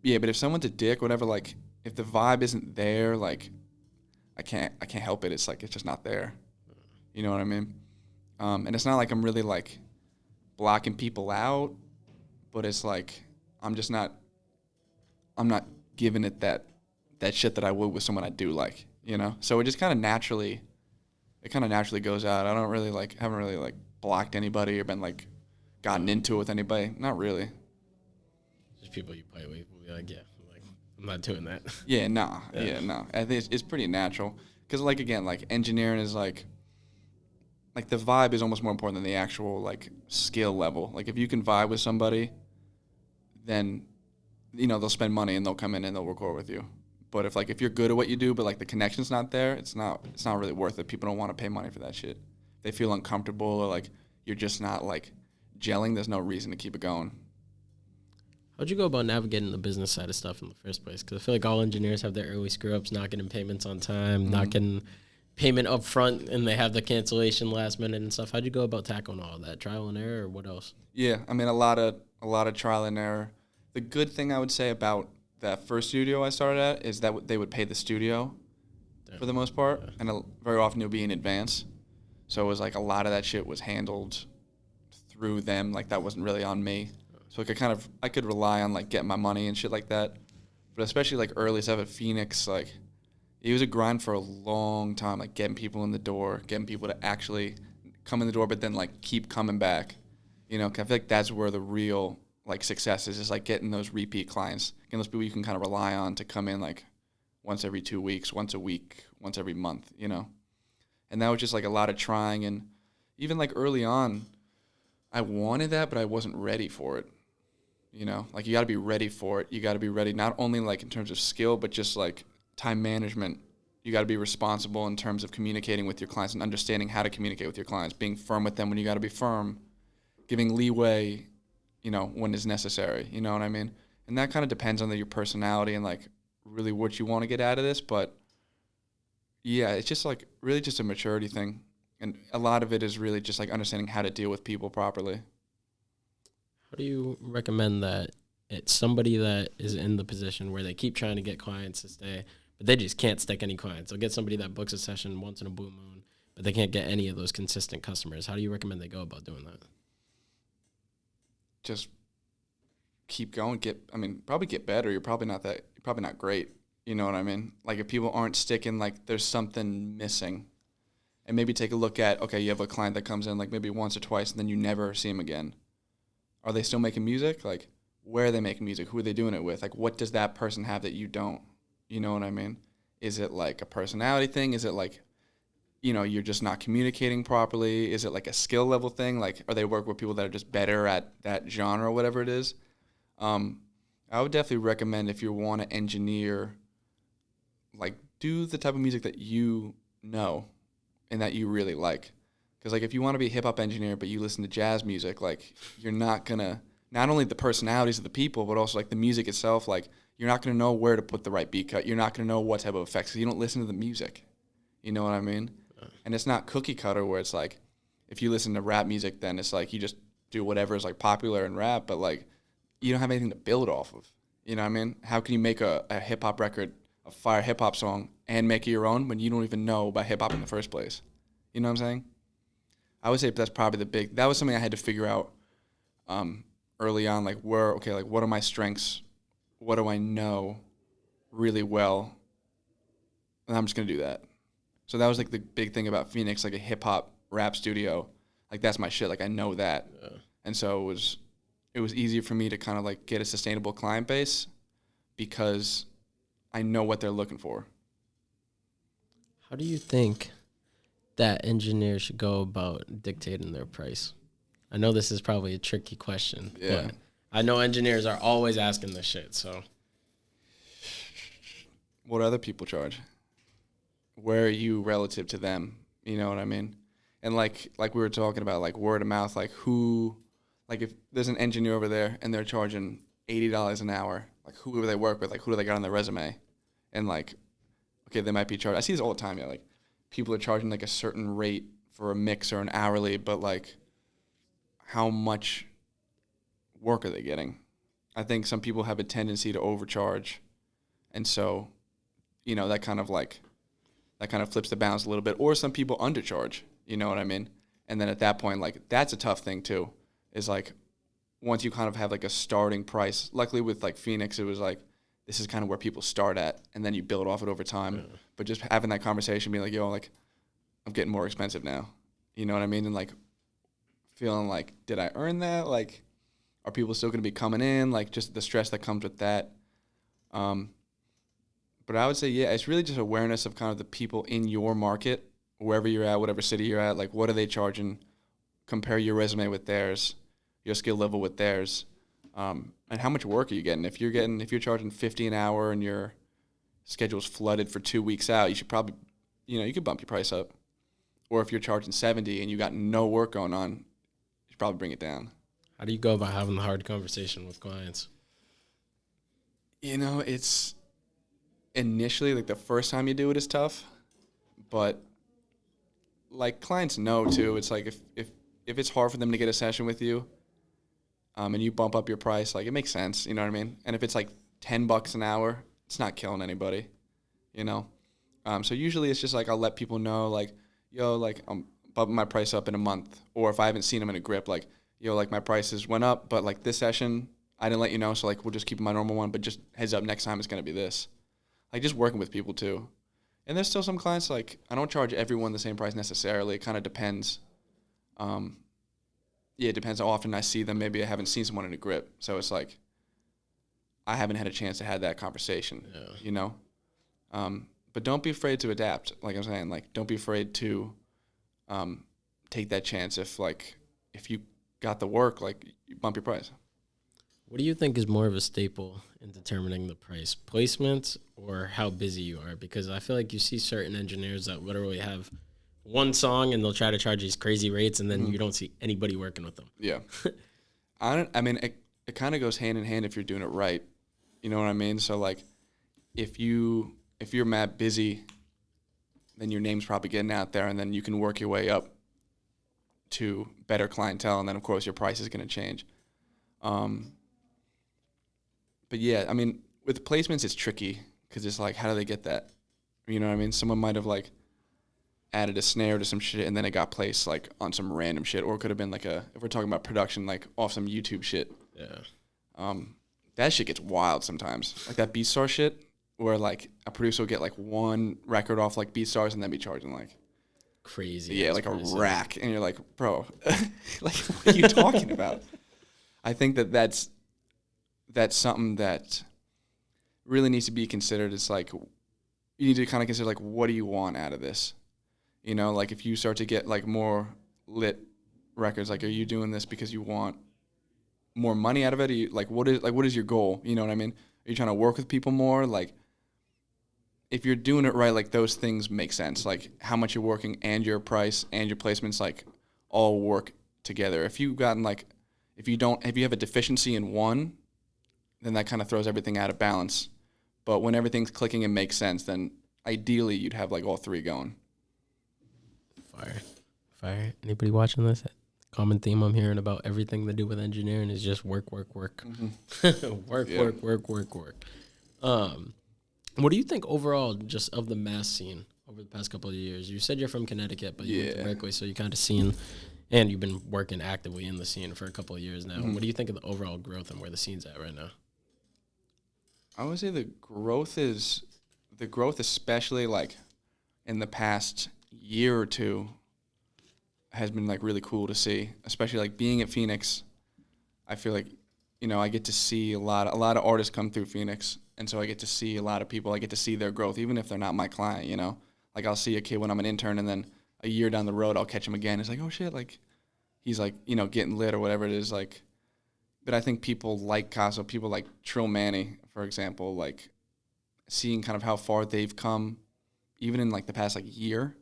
Yeah, but if someone's a dick, whatever, like if the vibe isn't there, like I can't help it. It's like it's just not there. You know what I mean? And it's not like I'm really like blocking people out, but it's like I'm not giving it that shit that I would with someone I do like, So it just kind of naturally goes out. I don't really haven't really like blocked anybody or been like gotten into it with anybody. Not really. Just people you play with will be like, yeah, I'm not doing that. Yeah, nah. Yeah, no. I think it's pretty natural. Because, like, again, like, engineering is, like, the vibe is almost more important than the actual, like, skill level. Like, if you can vibe with somebody, then, they'll spend money and they'll come in and they'll record with you. But if you're good at what you do, but, like, the connection's not there, it's not really worth it. People don't want to pay money for that shit. If they feel uncomfortable or, like, you're just not, like, gelling, there's no reason to keep it going. How'd you go about navigating the business side of stuff in the first place? Because I feel like all engineers have their early screw-ups, not getting payments on time, not getting payment up front, and they have the cancellation last minute and stuff. How'd you go about tackling all of that? Trial and error, or what else? Yeah, I mean, a lot of trial and error. The good thing I would say about that first studio I started at is that they would pay the studio for the most part, and very often it would be in advance. So it was like a lot of that shit was handled through them. Like that wasn't really on me. So I could rely on like getting my money and shit like that. But especially like early stuff at Phoenix, like it was a grind for a long time, like getting people in the door, getting people to actually come in the door, but then like keep coming back. 'Cause I feel like that's where the real like success is like getting those repeat clients, getting those people you can kind of rely on to come in like once every 2 weeks, once a week, once every month, And that was just like a lot of trying, and even like early on, I wanted that, but I wasn't ready for it. Like you got to be ready for it. You got to be ready not only like in terms of skill, but just like time management. You got to be responsible in terms of communicating with your clients and understanding how to communicate with your clients, being firm with them when you got to be firm, giving leeway, when is necessary. You know what I mean? And that kind of depends on your personality and like really what you want to get out of this. But yeah, it's just like really just a maturity thing. And a lot of it is really just like understanding how to deal with people properly. How do you recommend that it's somebody that is in the position where they keep trying to get clients to stay, but they just can't stick any clients? They'll get somebody that books a session once in a blue moon, but they can't get any of those consistent customers. How do you recommend they go about doing that? Just keep going. Probably get better. You're probably not great. You know what I mean? Like if people aren't sticking, like there's something missing. And maybe take a look at, okay, you have a client that comes in like maybe once or twice and then you never see them again. Are they still making music? Like, where are they making music? Who are they doing it with? Like, what does that person have that you don't? You know what I mean? Is it like a personality thing? Is it like, you're just not communicating properly? Is it like a skill level thing? Like, are they working with people that are just better at that genre or whatever it is? I would definitely recommend if you want to engineer, like, do the type of music that you know and that you really like. Because, like, if you want to be a hip-hop engineer but you listen to jazz music, like, you're not going to, not only the personalities of the people, but also, like, the music itself, like, you're not going to know where to put the right beat cut. You're not going to know what type of effects, because you don't listen to the music. You know what I mean? And it's not cookie cutter where it's, like, if you listen to rap music, then it's, like, you just do whatever is, like, popular in rap, but, like, you don't have anything to build off of. You know what I mean? How can you make a hip-hop record, a fire hip-hop song, and make it your own when you don't even know about hip-hop in the first place? You know what I'm saying? I would say that's probably that was something I had to figure out early on, like what are my strengths? What do I know really well? And I'm just going to do that. So that was like the big thing about Phoenix, like a hip hop rap studio. Like that's my shit. Like I know that. Yeah. And so it was easier for me to kind of like get a sustainable client base because I know what they're looking for. How do you think that engineers should go about dictating their price? I know this is probably a tricky question, Yeah. but I know engineers are always asking this shit. So, What other people charge? Where are you relative to them? You know what I mean? And like we were talking about, like word of mouth, like who, like if there's an engineer over there and they're charging $80 an hour, like who do they work with? Like who do they got on their resume? And like, okay, they might be charged. I see this all the time. Yeah, like people are charging like a certain rate for a mix or an hourly, but like how much work are they getting? I think some people have a tendency to overcharge, and so, that kind of flips the balance a little bit. Or some people undercharge. You know what I mean? And then at that point, like that's a tough thing too. Is like once you kind of have like a starting price. Luckily with like Phoenix, it was like this is kind of where people start at, and then you build off it over time. Yeah. But just having that conversation, being like, yo, like I'm getting more expensive now. You know what I mean? And like feeling like, did I earn that? Like, are people still going to be coming in? Like just the stress that comes with that. But I would say, yeah, it's really just awareness of kind of the people in your market, wherever you're at, whatever city you're at. Like, what are they charging? Compare your resume with theirs, your skill level with theirs, and how much work are you getting? If you're charging $50 an hour and your schedule's flooded for 2 weeks out, you should probably, you could bump your price up. Or if you're charging $70 and you got no work going on, you should probably bring it down. How do you go about having the hard conversation with clients? It's initially like the first time you do it is tough, but like clients know too. It's like if it's hard for them to get a session with you, and you bump up your price, like it makes sense. You know what I mean? And if it's like $10 an hour, it's not killing anybody. So usually it's just like I'll let people know like, yo, like I'm bumping my price up in a month, or if I haven't seen them in a grip, like, yo, like my prices went up, but like this session I didn't let you know, so like we'll just keep my normal one, but just heads up, next time it's gonna be this. Like just working with people too. And there's still some clients, like I don't charge everyone the same price necessarily. It kind of depends. It depends how often I see them. Maybe I haven't seen someone in a grip. So it's like I haven't had a chance to have that conversation, But don't be afraid to adapt. Like I'm saying, like don't be afraid to take that chance if you got the work, like you bump your price. What do you think is more of a staple in determining the price, placement or how busy you are? Because I feel like you see certain engineers that literally have one song and they'll try to charge these crazy rates, and then you don't see anybody working with them. Yeah. It kind of goes hand in hand if you're doing it right. You know what I mean? So like if you're mad busy, then your name's probably getting out there, and then you can work your way up to better clientele, and then of course your price is going to change. But yeah, I mean, with placements, it's tricky because it's like, how do they get that? You know what I mean? Someone might have like added a snare to some shit and then it got placed like on some random shit, or it could have been like if we're talking about production, like off some YouTube shit. Yeah. That shit gets wild sometimes. Like that BeatStar shit, where like a producer will get like one record off like BeatStars and then be charging like crazy. Yeah, like a rack, and you're like, bro, like what are you talking about? I think that's something that really needs to be considered. It's like you need to kind of consider like, what do you want out of this? Like if you start to get like more lit records, like are you doing this because you want more money out of it? Are you what is your goal? You know what I mean? Are you trying to work with people more? Like if you're doing it right, like those things make sense. Like how much you're working and your price and your placements like all work together. If you have a deficiency in one, then that kind of throws everything out of balance. But when everything's clicking and makes sense, then ideally you'd have like all three going. Fire. Anybody watching this? Common theme I'm hearing about everything to do with engineering is just work. Mm-hmm. work. What do you think overall just of the mass scene over the past couple of years? You said you're from Connecticut, but you went to Berkeley, so you kind of seen, and you've been working actively in the scene for a couple of years now. Mm-hmm. What do you think of the overall growth and where the scene's at right now? I would say the growth, especially like in the past year or two, has been like really cool to see. Especially like being at Phoenix, I feel like I get to see a lot of artists come through Phoenix, and so I get to see a lot of people. I get to see their growth, even if they're not my client. Like I'll see a kid when I'm an intern, and then a year down the road I'll catch him again. It's like, oh shit, like he's like, you know, getting lit or whatever it is, like. But I think people like Casso, people like Trill Manny, for example, like seeing kind of how far they've come, even in like the past like year,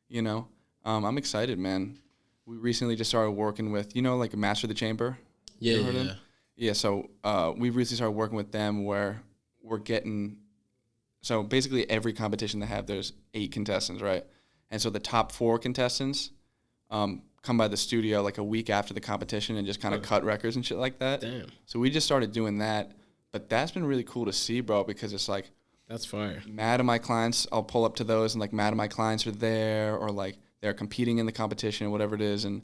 you know. I'm excited, man. We recently just started working with, you know, like Master of the Chamber. Yeah, You ever heard yeah. of them? Yeah, so we recently started working with them where we're getting, so basically every competition they have, there's 8 contestants, right? And so the top 4 contestants come by the studio like a week after the competition and just kind of cut records and shit like that. Damn. So we just started doing that. But that's been really cool to see, bro, because it's like, That's fire. mad of my clients, I'll pull up to those and like mad of my clients are there or like they're competing in the competition, whatever it is. And,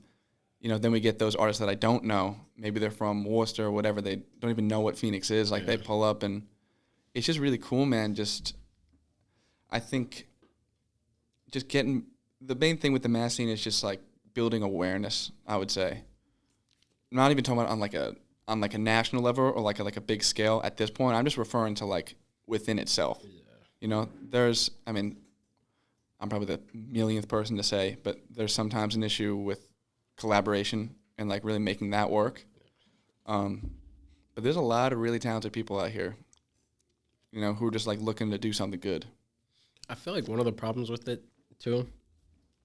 you know, then we get those artists that I don't know. Maybe they're from Worcester or whatever. They don't even know what Phoenix is. Like they pull up and it's just really cool, man. Just, I think just getting, the main thing with the mass scene is just like building awareness, I would say. I'm not even talking about on like a national level or like a big scale at this point. I'm just referring to like within itself. Yeah. You know, there's, I mean, I'm probably the millionth person to say, but there's sometimes an issue with collaboration and like really making that work. But there's a lot of really talented people out here, you know, who are just like looking to do something good. I feel like one of the problems with it too,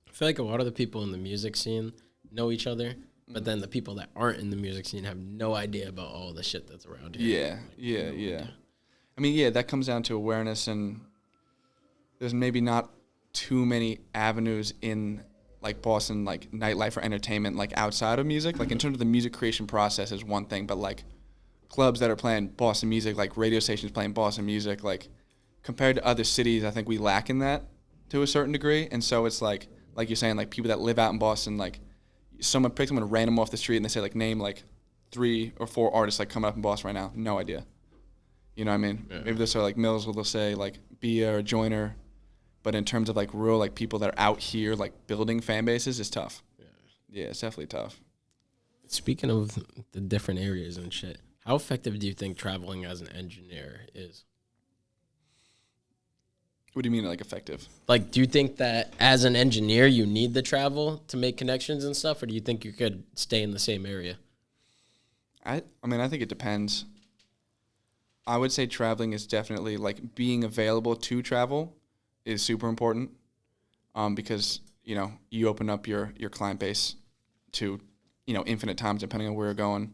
I feel like a lot of the people in the music scene know each other, but then the people that aren't in the music scene have no idea about all the shit that's around here. Yeah. I mean, yeah, that comes down to awareness, and there's maybe not too many avenues in like Boston, like nightlife or entertainment, like outside of music. Like in terms of the music creation process is one thing, but like clubs that are playing Boston music, like radio stations playing Boston music, like compared to other cities, I think we lack in that to a certain degree. And so it's like you're saying, like people that live out in Boston, like someone picks someone random off the street and they say like name like 3 or 4 artists like coming up in Boston right now. No idea. You know what I mean? Yeah. Maybe they'll say like Mills, they'll say like Bia or Joyner. But in terms of like real like people that are out here like building fan bases, it's tough. Yeah, it's definitely tough. Speaking of the different areas and shit, how effective do you think traveling as an engineer is? What do you mean like effective? Like, do you think that as an engineer you need the travel to make connections and stuff, or do you think you could stay in the same area? I mean, I think it depends. I would say traveling is definitely like being available to travel is super important, because, you know, you open up your client base to, you know, infinite times depending on where you're going.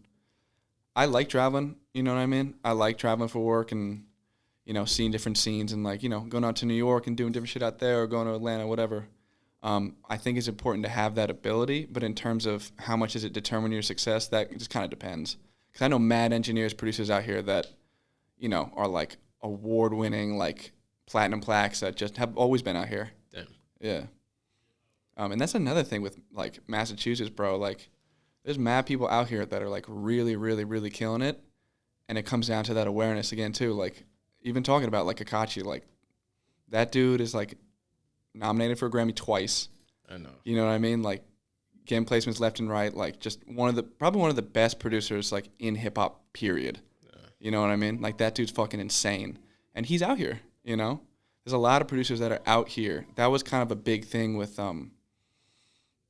I like traveling, you know what I mean? I like traveling for work and, you know, seeing different scenes and like, you know, going out to New York and doing different shit out there or going to Atlanta, whatever. I think it's important to have that ability, but in terms of how much does it determine your success, that just kind of depends. Because I know mad engineers, producers out here that, you know, are like award-winning, like platinum plaques that just have always been out here. Damn. Yeah. And that's another thing with like Massachusetts, bro. Like there's mad people out here that are like really, really, really killing it. And it comes down to that awareness again too. Like even talking about like Akachi, like that dude is like nominated for a Grammy twice. I know. You know what I mean? Like getting placements left and right. Like just probably one of the best producers like in hip hop period. Yeah. You know what I mean? Like that dude's fucking insane. And he's out here, you know? There's a lot of producers that are out here. That was kind of a big thing with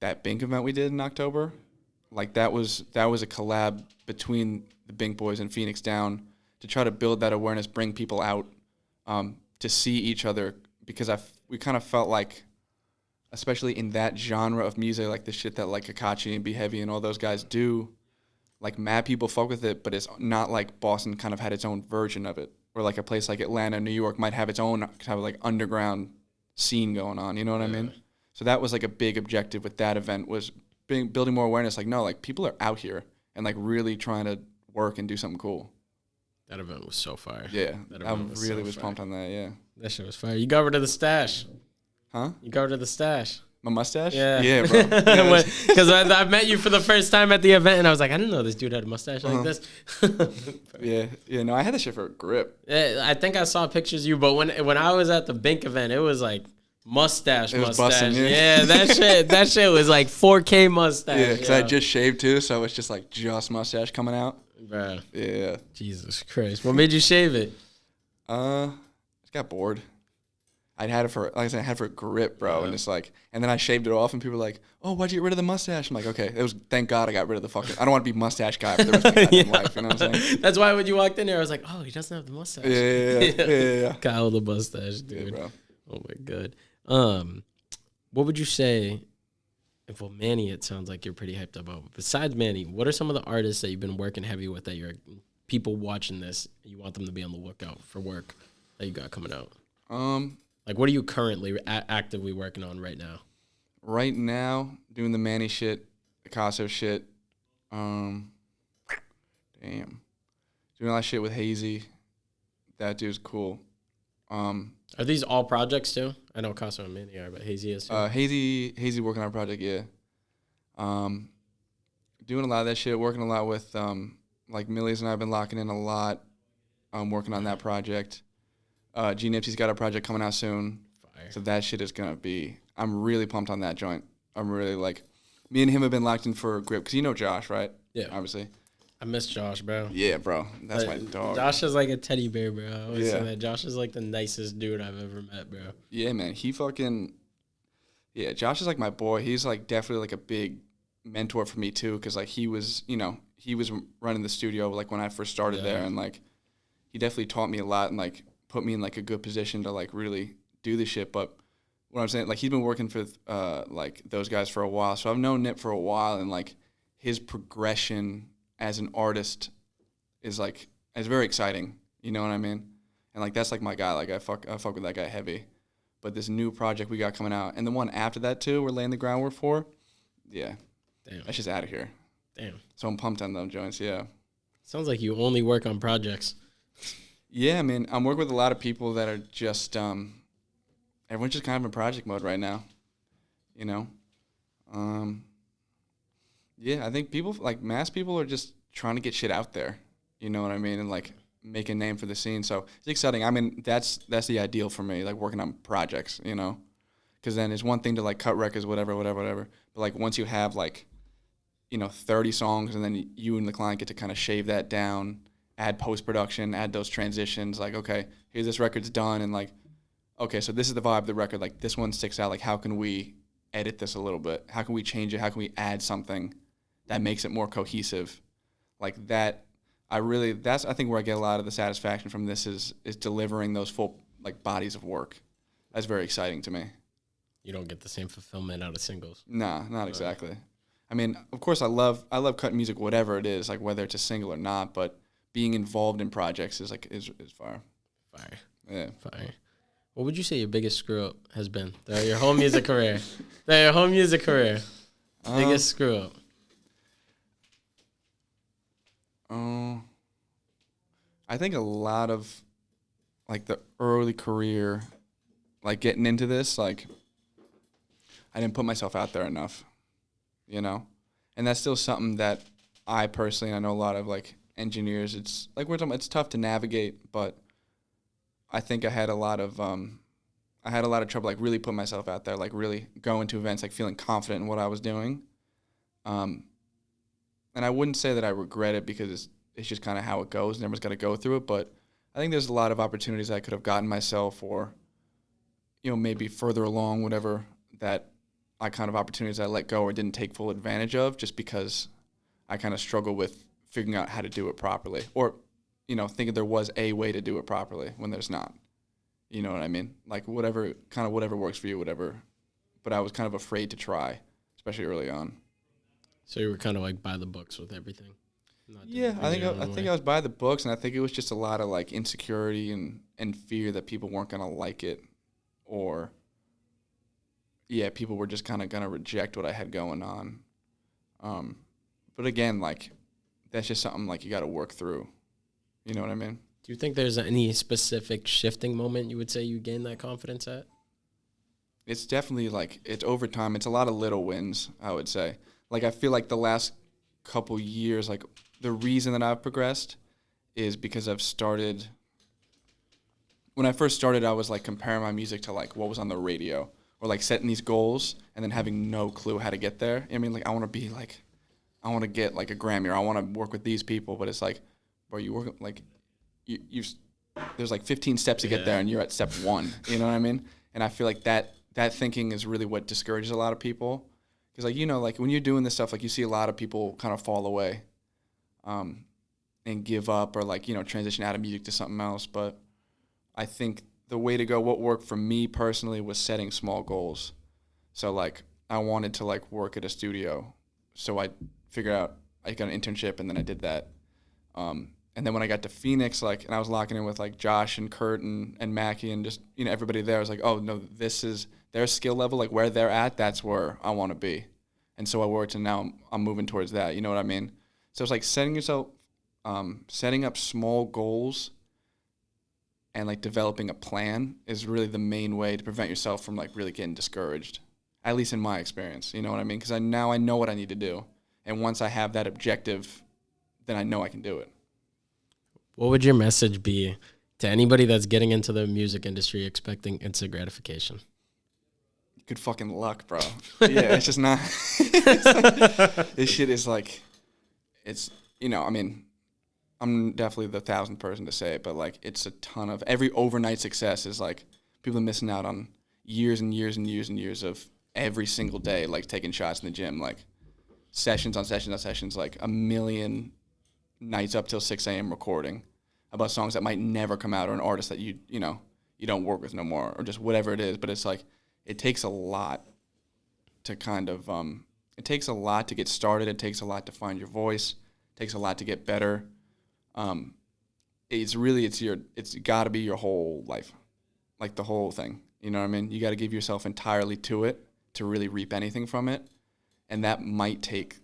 that Bink event we did in October. Like that was a collab between the Bink Boys and Phoenix Down to try to build that awareness, bring people out to see each other, because we kind of felt like, especially in that genre of music, like the shit that like Akachi and Be Heavy and all those guys do, like mad people fuck with it, but it's not like Boston kind of had its own version of it, or like a place like Atlanta, New York might have its own kind of like underground scene going on. You know what I mean? So that was like a big objective with that event, was building more awareness. Like, no, like people are out here and like really trying to work and do something cool. That event was so fire. Yeah, I really was pumped on that. Yeah, that shit was fire. You got rid of the stash, huh? You got rid of the stash. My mustache? Yeah, bro. Because I met you for the first time at the event, and I was like, I didn't know this dude had a mustache like this. yeah. No, I had this shit for a grip. Yeah, I think I saw pictures of you, but when I was at the Bink event, it was like mustache. Busting, yeah, that shit was like 4K mustache. Yeah, because I just shaved too, so it's just like just mustache coming out. Bro. Yeah. Jesus Christ. What made you shave it? Just got bored. I had it for, like I said, I had it for grip, bro. Yeah. And it's like, and then I shaved it off, and people were like, "Oh, why'd you get rid of the mustache?" I'm like, okay, it was, thank God I got rid of the fucking. I don't want to be mustache guy for the rest of my goddamn life. You know what I'm saying? That's why when you walked in there, I was like, oh, he doesn't have the mustache. Yeah. Kyle the mustache, dude. Yeah, bro. Oh my god. What would you say? Well, Manny, it sounds like you're pretty hyped about. Besides Manny, what are some of the artists that you've been working heavy with that you're people watching this? You want them to be on the lookout for work that you got coming out. Like, what are you currently actively working on right now? Right now, doing the Manny shit, Picasso shit. Damn. Doing a lot of shit with Hazy. That dude's cool. Are these all projects too? I know Picasso and Manny are, but Hazy is too. Hazy working on a project, yeah. Doing a lot of that shit, working a lot with, like Millie's and I have been locking in a lot. Working on that project. G Nipsey's got a project coming out soon. Fire. So that shit is going to be, I'm really pumped on that joint. I'm really like, me and him have been locked in for a grip. Because you know Josh, right? Yeah. Obviously. I miss Josh, bro. Yeah, bro. That's my dog. Josh is like a teddy bear, bro. I always Yeah. say that. Josh is like the nicest dude I've ever met, bro. Yeah, man. He fucking, yeah, Josh is like my boy. He's like definitely like a big mentor for me too. Because like he was, you know, he was running the studio like when I first started there. And like he definitely taught me a lot and like put me in like a good position to like really do the shit. But what I'm saying, like he's been working for like those guys for a while. So I've known Nip for a while, and like his progression as an artist is very exciting. You know what I mean? And like that's like my guy. Like I fuck with that guy heavy. But this new project we got coming out, and the one after that too, we're laying the groundwork for. Yeah, Damn. that's just out of here. Damn. So I'm pumped on them joints. Yeah. Sounds like you only work on projects. Yeah, I mean, I'm working with a lot of people that are just everyone's just kind of in project mode right now. You know. Yeah, I think people, like mass people, are just trying to get shit out there. You know what I mean? And like make a name for the scene. So it's exciting. I mean, that's the ideal for me, like working on projects, you know? Because then it's one thing to like cut records, whatever. But like once you have like, you know, 30 songs, and then you and the client get to kind of shave that down, add post-production, add those transitions. Like, okay, here's this record's done. And like, okay, so this is the vibe of the record. Like this one sticks out. Like how can we edit this a little bit? How can we change it? How can we add something that makes it more cohesive? Like that, that's I think where I get a lot of the satisfaction from this is delivering those full like bodies of work. That's very exciting to me. You don't get the same fulfillment out of singles. Nah, not exactly. I mean, of course I love cutting music, whatever it is, like whether it's a single or not, but being involved in projects is fire. Fire. Yeah. Fire. What would you say your biggest screw up has been throughout your whole music career? Throughout your whole music career. Biggest screw up. I think a lot of like the early career, like getting into this, like I didn't put myself out there enough, you know? And that's still something that I personally, I know a lot of like engineers, it's like it's tough to navigate, but I think I had a lot of trouble like really putting myself out there, like really going to events, like feeling confident in what I was doing. And I wouldn't say that I regret it, because it's just kind of how it goes, and everyone's got to go through it. But I think there's a lot of opportunities I could have gotten myself, or, you know, maybe further along, whatever, that I kind of opportunities I let go or didn't take full advantage of, just because I kind of struggle with figuring out how to do it properly, or, you know, thinking there was a way to do it properly when there's not. You know what I mean? Like whatever works for you, whatever. But I was kind of afraid to try, especially early on. So you were kind of like by the books with everything. Yeah, I think I was by the books, and I think it was just a lot of like insecurity and fear that people weren't gonna like it, or people were just kind of gonna reject what I had going on. But again, like that's just something like you got to work through. You know what I mean? Do you think there's any specific shifting moment you would say you gained that confidence at? It's definitely like it's over time. It's a lot of little wins, I would say. Like I feel like the last couple years, like the reason that I've progressed is because I've started. When I first started, I was like comparing my music to like what was on the radio, or like setting these goals and then having no clue how to get there. I mean, like I want to get like a Grammy, or I want to work with these people, but it's like, bro, you work like you there's like 15 steps to get there, and you're at step 1. You know what I mean? And I feel like that thinking is really what discourages a lot of people. Because, like, you know, like, when you're doing this stuff, like, you see a lot of people kind of fall away and give up or, like, you know, transition out of music to something else. But I think the way to go, what worked for me personally, was setting small goals. So, like, I wanted to, like, work at a studio. So I figured out I got an internship, and then I did that. And then when I got to Phoenix, like, and I was locking in with, like, Josh and Kurt and Mackie and just, you know, everybody there, I was like, oh, no, this is their skill level, like, where they're at, that's where I want to be. And so I worked, and now I'm moving towards that, you know what I mean? So it's like setting up small goals and, like, developing a plan is really the main way to prevent yourself from, like, really getting discouraged, at least in my experience, you know what I mean? Because now I know what I need to do. And once I have that objective, then I know I can do it. What would your message be to anybody that's getting into the music industry expecting instant gratification? Good fucking luck, bro. Yeah, it's just not. This shit is like, it's, you know, I mean, I'm definitely the 1,000th person to say it, but, like, it's a ton of, every overnight success is, like, people are missing out on years and years and years and years of every single day, like, taking shots in the gym, like, sessions on sessions on sessions, like, a million nights up till 6 a.m. recording about songs that might never come out, or an artist that you know, you don't work with no more, or just whatever it is. But it's like, it takes a lot to kind of, it takes a lot to get started. It takes a lot to find your voice. It takes a lot to get better. It's got to be your whole life, like, the whole thing. You know what I mean? You got to give yourself entirely to it to really reap anything from it. And that might take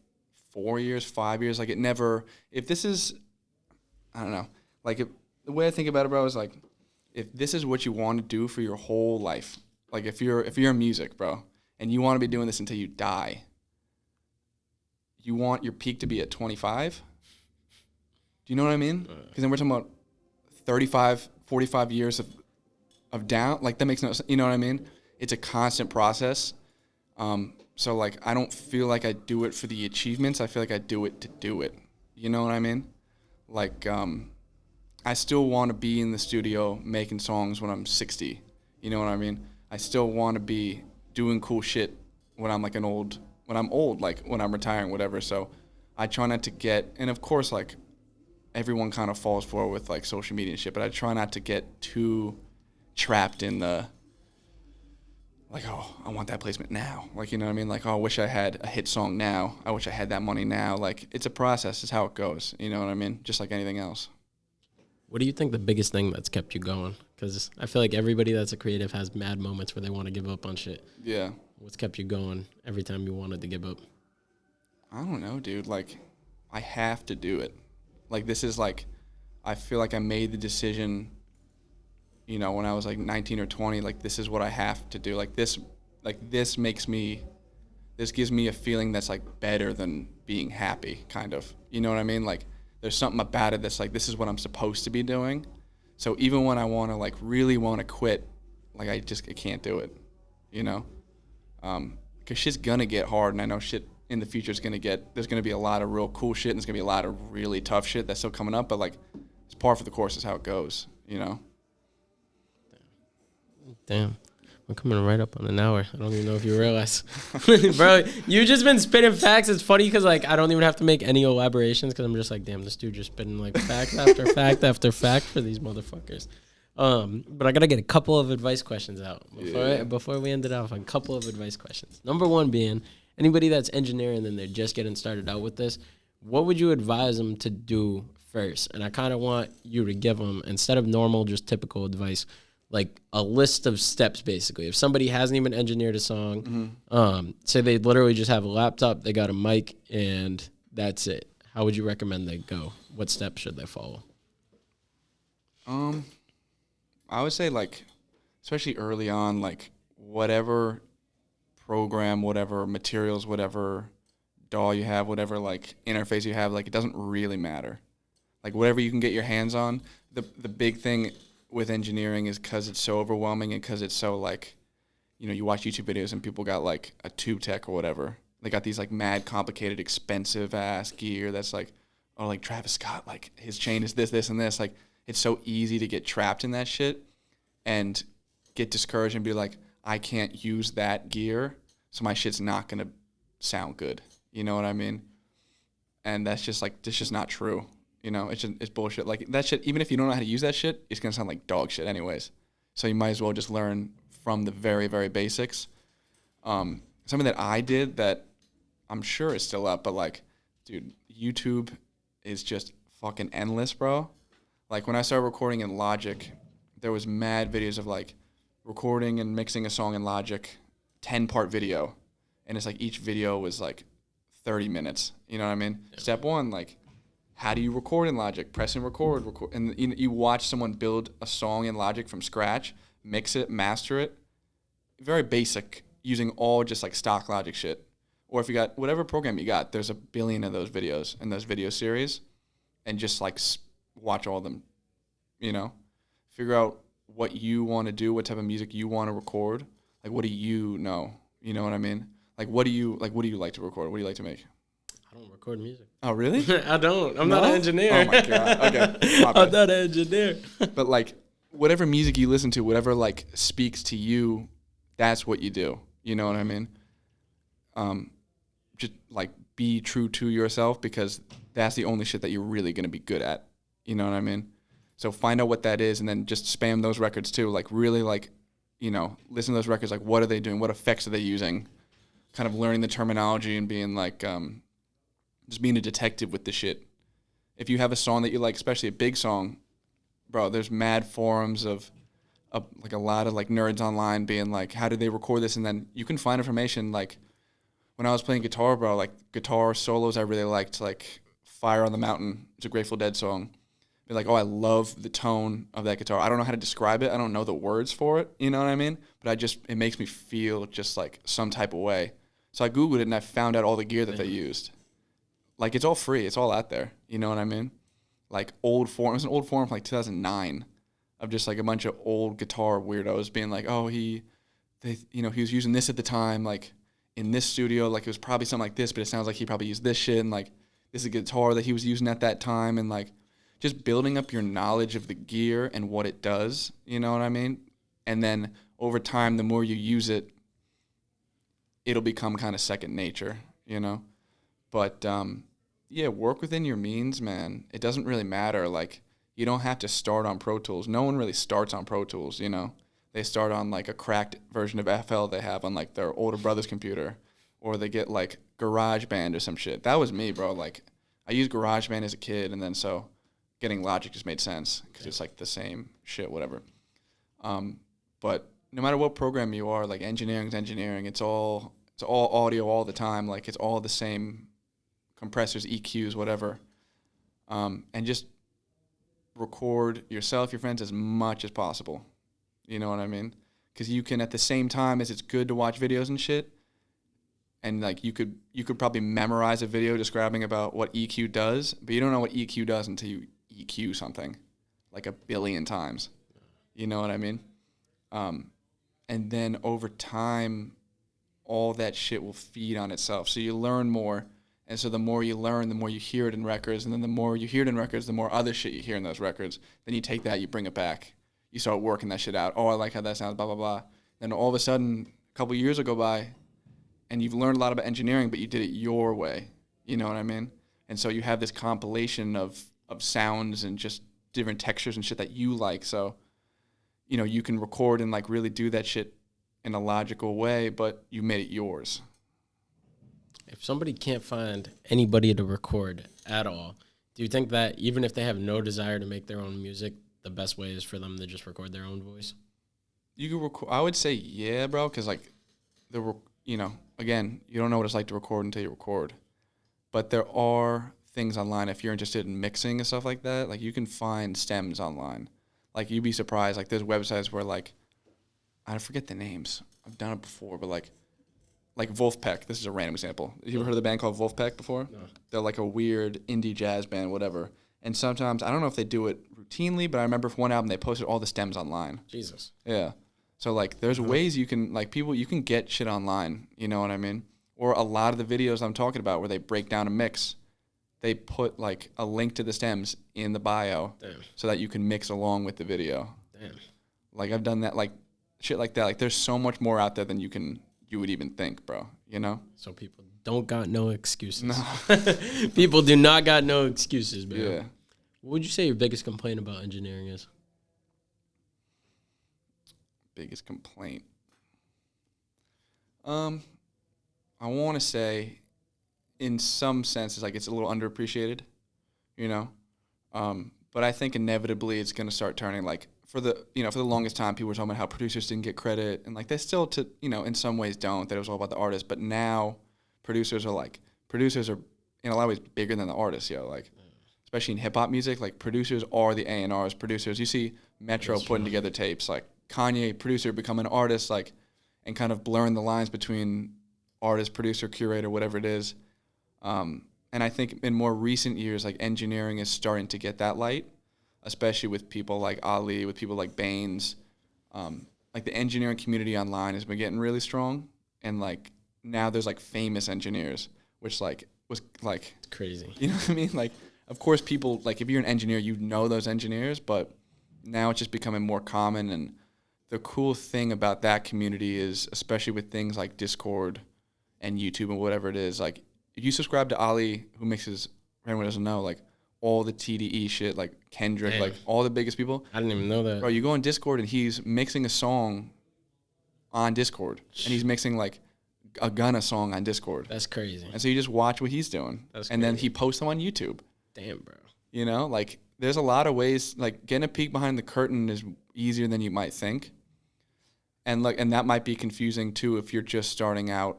4 years, 5 years. Like, it never, if this is, I don't know, like, the way I think about it, bro, is like, if this is what you want to do for your whole life, like, if you're in music, bro, and you want to be doing this until you die, you want your peak to be at 25? Do you know what I mean? Because then we're talking about 35, 45 years of down. Like, that makes no sense. You know what I mean? It's a constant process. So, like, I don't feel like I do it for the achievements. I feel like I do it to do it. You know what I mean? Like, I still want to be in the studio making songs when I'm 60. You know what I mean? I still want to be doing cool shit when I'm, like, when I'm old, like, when I'm retiring, whatever. So I try not to get, and of course, like, everyone kind of falls for it with, like, social media and shit, but I try not to get too trapped in the, like, oh, I want that placement now. Like, you know what I mean? Like, oh, I wish I had a hit song now. I wish I had that money now. Like, it's a process. It's how it goes. You know what I mean? Just like anything else. What do you think the biggest thing that's kept you going? Because I feel like everybody that's a creative has mad moments where they want to give up on shit. Yeah. What's kept you going every time you wanted to give up? I don't know, dude. Like, I have to do it. Like, this is, like, I feel like I made the decision, you know, when I was, like, 19 or 20, like, this is what I have to do. This gives me a feeling that's, like, better than being happy, kind of. You know what I mean? Like, there's something about it that's, like, this is what I'm supposed to be doing. So even when I want to, like, really want to quit, like, I can't do it, you know? Because shit's going to get hard, and I know shit in the future is going to there's going to be a lot of real cool shit, and there's going to be a lot of really tough shit that's still coming up, but, like, it's par for the course is how it goes, you know? Damn. We're coming right up on an hour. I don't even know if you realize. Bro, you've just been spitting facts. It's funny because, like, I don't even have to make any elaborations because I'm just like, damn, this dude just spitting, like, fact after fact after fact for these motherfuckers. But I got to get a couple of advice questions out before we end it off. A couple of advice questions. Number one being, anybody that's engineering and they're just getting started out with this, what would you advise them to do first? And I kind of want you to give them, instead of normal, just typical advice, like a list of steps, basically. If somebody hasn't even engineered a song, say they literally just have a laptop, they got a mic, and that's it. How would you recommend they go? What steps should they follow? I would say, like, especially early on, like, whatever program, whatever materials, whatever DAW you have, whatever, like, interface you have, like, it doesn't really matter. Like, whatever you can get your hands on. The big thing with engineering is because it's so overwhelming and because it's so, like, you know, you watch YouTube videos and people got, like, a tube tech or whatever. They got these, like, mad, complicated, expensive-ass gear that's, like, oh, like, Travis Scott, like, his chain is this, this, and this. Like, it's so easy to get trapped in that shit and get discouraged and be like, I can't use that gear, so my shit's not gonna sound good. You know what I mean? And that's just not true. You know, it's bullshit. Like that shit, even if you don't know how to use that shit, it's gonna sound like dog shit anyways. So you might as well just learn from the very, very basics. Something that I did that I'm sure is still up, but like, dude, YouTube is just fucking endless, bro. Like when I started recording in Logic, there was mad videos of like recording and mixing a song in Logic, 10-part video. And it's like each video was like 30 minutes. You know what I mean? Yeah. Step one, like, how do you record in Logic? Press and record. And you watch someone build a song in Logic from scratch, mix it, master it. Very basic, using all just like stock Logic shit. Or if you got whatever program you got, there's a billion of those videos in those video series. And just like watch all of them, you know? Figure out what you want to do, what type of music you want to record. Like, what do you know? You know what I mean? Like, what do you like to record? What do you like to make? I don't record music. Oh, really? I don't. I'm not an engineer. Oh, my God. Okay. I'm not an engineer. But, like, whatever music you listen to, whatever, like, speaks to you, that's what you do. You know what I mean? Just, like, be true to yourself because that's the only shit that you're really going to be good at. You know what I mean? So find out what that is and then just spam those records, too. Like, really, like, you know, listen to those records. Like, what are they doing? What effects are they using? Kind of learning the terminology and being, like, just being a detective with the shit. If you have a song that you like, especially a big song, bro, there's mad forums of like a lot of like nerds online being like, how did they record this? And then you can find information. Like when I was playing guitar, bro, like guitar solos I really liked, like Fire on the Mountain. It's a Grateful Dead song. Be like, oh, I love the tone of that guitar. I don't know how to describe it. I don't know the words for it. You know what I mean? But it makes me feel just like some type of way. So I Googled it and I found out all the gear that they used. Like, it's all free. It's all out there. You know what I mean? Like, old forum. It was an old forum from, like, 2009 of just, like, a bunch of old guitar weirdos being like, oh, he was using this at the time, like, in this studio. Like, it was probably something like this, but it sounds like he probably used this shit. And, like, this is a guitar that he was using at that time. And, like, just building up your knowledge of the gear and what it does. You know what I mean? And then, over time, the more you use it, it'll become kind of second nature, you know? But, yeah, work within your means, man. It doesn't really matter. Like, you don't have to start on Pro Tools. No one really starts on Pro Tools, you know? They start on, like, a cracked version of FL they have on, like, their older brother's computer. Or they get, like, GarageBand or some shit. That was me, bro. Like, I used GarageBand as a kid, and then so getting Logic just made sense because it's, like, the same shit, whatever. But no matter what program you are, like, engineering's engineering. It's all audio all the time. Like, it's all the same compressors, EQs, whatever, and just record yourself, your friends, as much as possible. You know what I mean? Because you can, at the same time as it's good to watch videos and shit, and like you could probably memorize a video describing about what EQ does, but you don't know what EQ does until you EQ something, like 1 billion times. You know what I mean? And then over time, all that shit will feed on itself. So you learn more. And so the more you learn, the more you hear it in records. And then the more you hear it in records, the more other shit you hear in those records. Then you take that, you bring it back. You start working that shit out. Oh, I like how that sounds, blah, blah, blah. Then all of a sudden, a couple years will go by, and you've learned a lot about engineering, but you did it your way. You know what I mean? And so you have this compilation of sounds and just different textures and shit that you like. So, you know, you can record and, like, really do that shit in a logical way, but you made it yours. If somebody can't find anybody to record at all, do you think that even if they have no desire to make their own music, the best way is for them to just record their own voice? You can record. I would say yeah, bro, because like again, you don't know what it's like to record until you record. But there are things online if you're interested in mixing and stuff like that. Like you can find stems online. Like you'd be surprised. Like there's websites where like I forget the names. I've done it before, but like Wolfpack. This is a random example. You ever heard of the band called Wolfpack before? No. They're like a weird indie jazz band, whatever. And sometimes, I don't know if they do it routinely, but I remember for one album, they posted all the stems online. Jesus. Yeah. So, like, there's ways you can, like, you can get shit online, you know what I mean? Or a lot of the videos I'm talking about where they break down a mix, they put, like, a link to the stems in the bio. Damn. So that you can mix along with the video. Damn. Like, I've done that, like, shit like that. Like there's so much more out there than you would even think, bro. You know? So people don't got no excuses. No. People do not got no excuses, man. Yeah. What would you say your biggest complaint about engineering is? Biggest complaint. I want to say, in some senses, like it's a little underappreciated, you know. But I think inevitably it's going to start turning. Like for the longest time, people were talking about how producers didn't get credit, and like they still, in some ways don't. That it was all about the artist. But now, producers are in a lot of ways bigger than the artists, yo. Like, especially in hip hop music, like producers are the A&Rs. Producers, you see Metro putting together tapes, like Kanye, producer, become an artist, like, and kind of blurring the lines between artist, producer, curator, whatever it is. And I think in more recent years, like engineering is starting to get that light, especially with people like Ali, with people like Baines. Like the engineering community online has been getting really strong, and like now there's like famous engineers, which like was like It's crazy. You know what I mean? Like, of course, people like if you're an engineer, you know those engineers, but now it's just becoming more common. And the cool thing about that community is, especially with things like Discord and YouTube and whatever it is, like if you subscribe to Ali, who mixes, for anyone who doesn't know, like all the TDE shit, like Kendrick, Damn. like all the biggest people. I didn't even know that. Bro, you go on Discord and he's mixing a song on Discord, and he's mixing like a Gunna song on Discord. That's crazy. And so you just watch what he's doing, and then he posts them on YouTube. Damn, bro. You know, like there's a lot of ways. Like getting a peek behind the curtain is easier than you might think, and that might be confusing too if you're just starting out.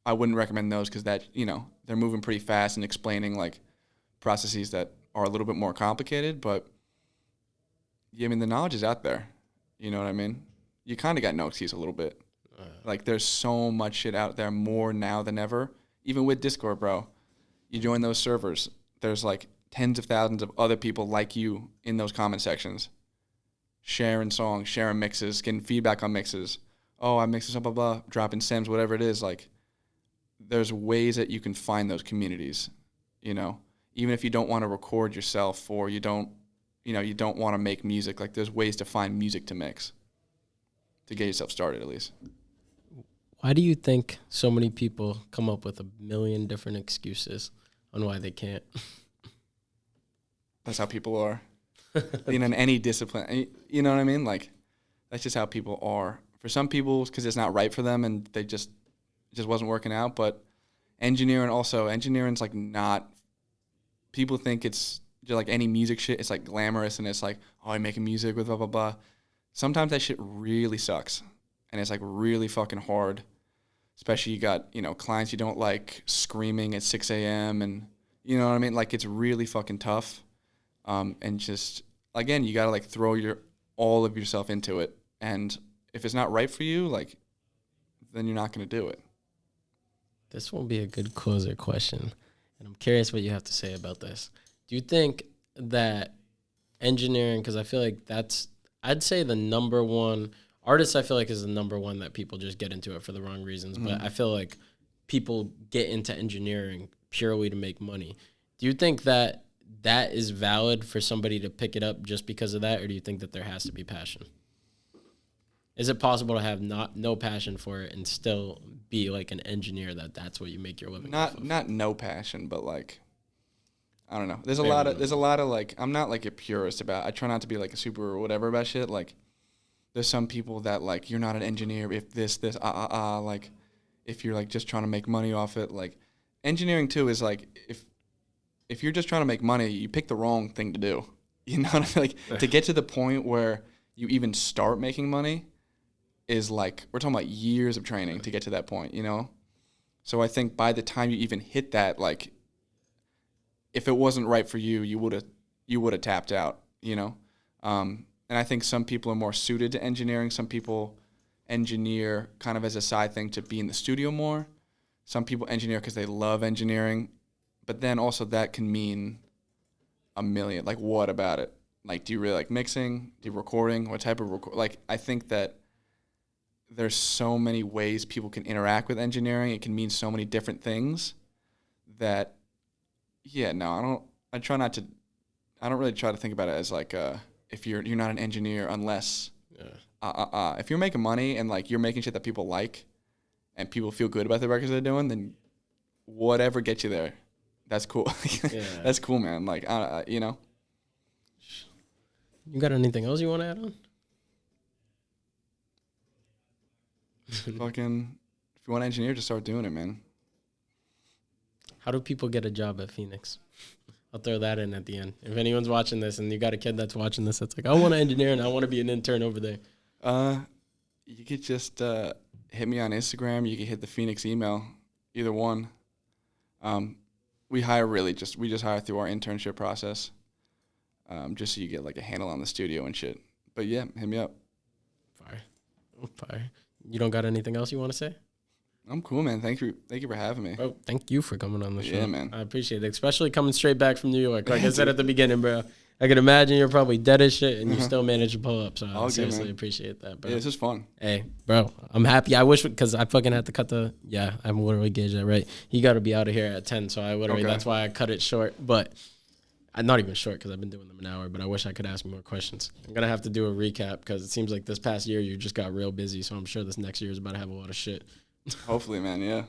I wouldn't recommend those because that, they're moving pretty fast and explaining like processes that are a little bit more complicated. But yeah, I mean the knowledge is out there. You know what I mean? You kind of got no excuse a little bit. Like there's so much shit out there more now than ever. Even with Discord, bro. You join those servers. There's like tens of thousands of other people like you in those comment sections, sharing songs, sharing mixes, getting feedback on mixes. Oh, I mixed this up, blah, blah, dropping stems, whatever it is. Like, there's ways that you can find those communities, even if you don't want to record yourself or you don't want to make music. Like, there's ways to find music to mix to get yourself started, at least. Why do you think so many people come up with a million different excuses on why they can't? That's how people are. In any discipline. You know what I mean? Like, that's just how people are. For some people, because it's not right for them and it just wasn't working out. But engineering's like not, people think it's just like any music shit. It's like glamorous and it's like, oh, I'm making music with blah, blah, blah. Sometimes that shit really sucks. And it's like really fucking hard. Especially you got, clients you don't like screaming at 6 a.m. and you know what I mean? Like it's really fucking tough. And just, again, you got to like throw all of yourself into it. And if it's not right for you, like, then you're not going to do it. This won't be a good closer question. And I'm curious what you have to say about this. Do you think that engineering, because I feel like I'd say the number one, artists I feel like is the number one that people just get into it for the wrong reasons. Mm-hmm. But I feel like people get into engineering purely to make money. Do you think that is valid for somebody to pick it up just because of that, or do you think that there has to be passion? Is it possible to have no passion for it and still be like an engineer that's what you make your living off of? Not no passion, but like, I don't know. There's a lot of like, I'm not like a purist about, I try not to be like a super or whatever about shit. Like there's some people that like, you're not an engineer if this, like if you're like just trying to make money off it. Like engineering too is like, if you're just trying to make money, you pick the wrong thing to do. You know what I mean? Like to get to the point where you even start making money is like, we're talking about years of training to get to that point, So I think by the time you even hit that, like, if it wasn't right for you, you would have tapped out, And I think some people are more suited to engineering. Some people engineer kind of as a side thing to be in the studio more. Some people engineer because they love engineering. But then also that can mean a million. Like, what about it? Like, do you really like mixing? Do you recording? What type of record? Like, I think that there's so many ways people can interact with engineering. It can mean so many different things that, I don't really try to think about it as like, if you're not an engineer unless if you're making money and like you're making shit that people like, and people feel good about the records they're doing, then whatever gets you there, that's cool. That's cool, man. Like, you know. You got anything else you want to add on? Fucking, if you want to engineer, just start doing it, man. How do people get a job at Phoenix? I'll throw that in at the end. If anyone's watching this and you got a kid that's watching this, that's like, I want to engineer and I want to be an intern over there. You could just hit me on Instagram. You can hit the Phoenix email, either one. We just hire through our internship process, just so you get like a handle on the studio and shit. But yeah, hit me up. Fire. You don't got anything else you want to say? I'm cool, man. Thank you for having me. Bro, thank you for coming on the show. Yeah, man. I appreciate it, especially coming straight back from New York. Like I said at the beginning, bro, I can imagine you're probably dead as shit and you still managed to pull up. So I seriously appreciate that, bro. Yeah, this is fun. Hey, bro, I'm happy. I wish, because I fucking had to cut I'm literally gauged that right. You got to be out of here at 10, so that's why I cut it short. But I'm not even short because I've been doing them an hour, but I wish I could ask more questions. I'm going to have to do a recap because it seems like this past year you just got real busy, so I'm sure this next year is about to have a lot of shit. Hopefully, man, yeah.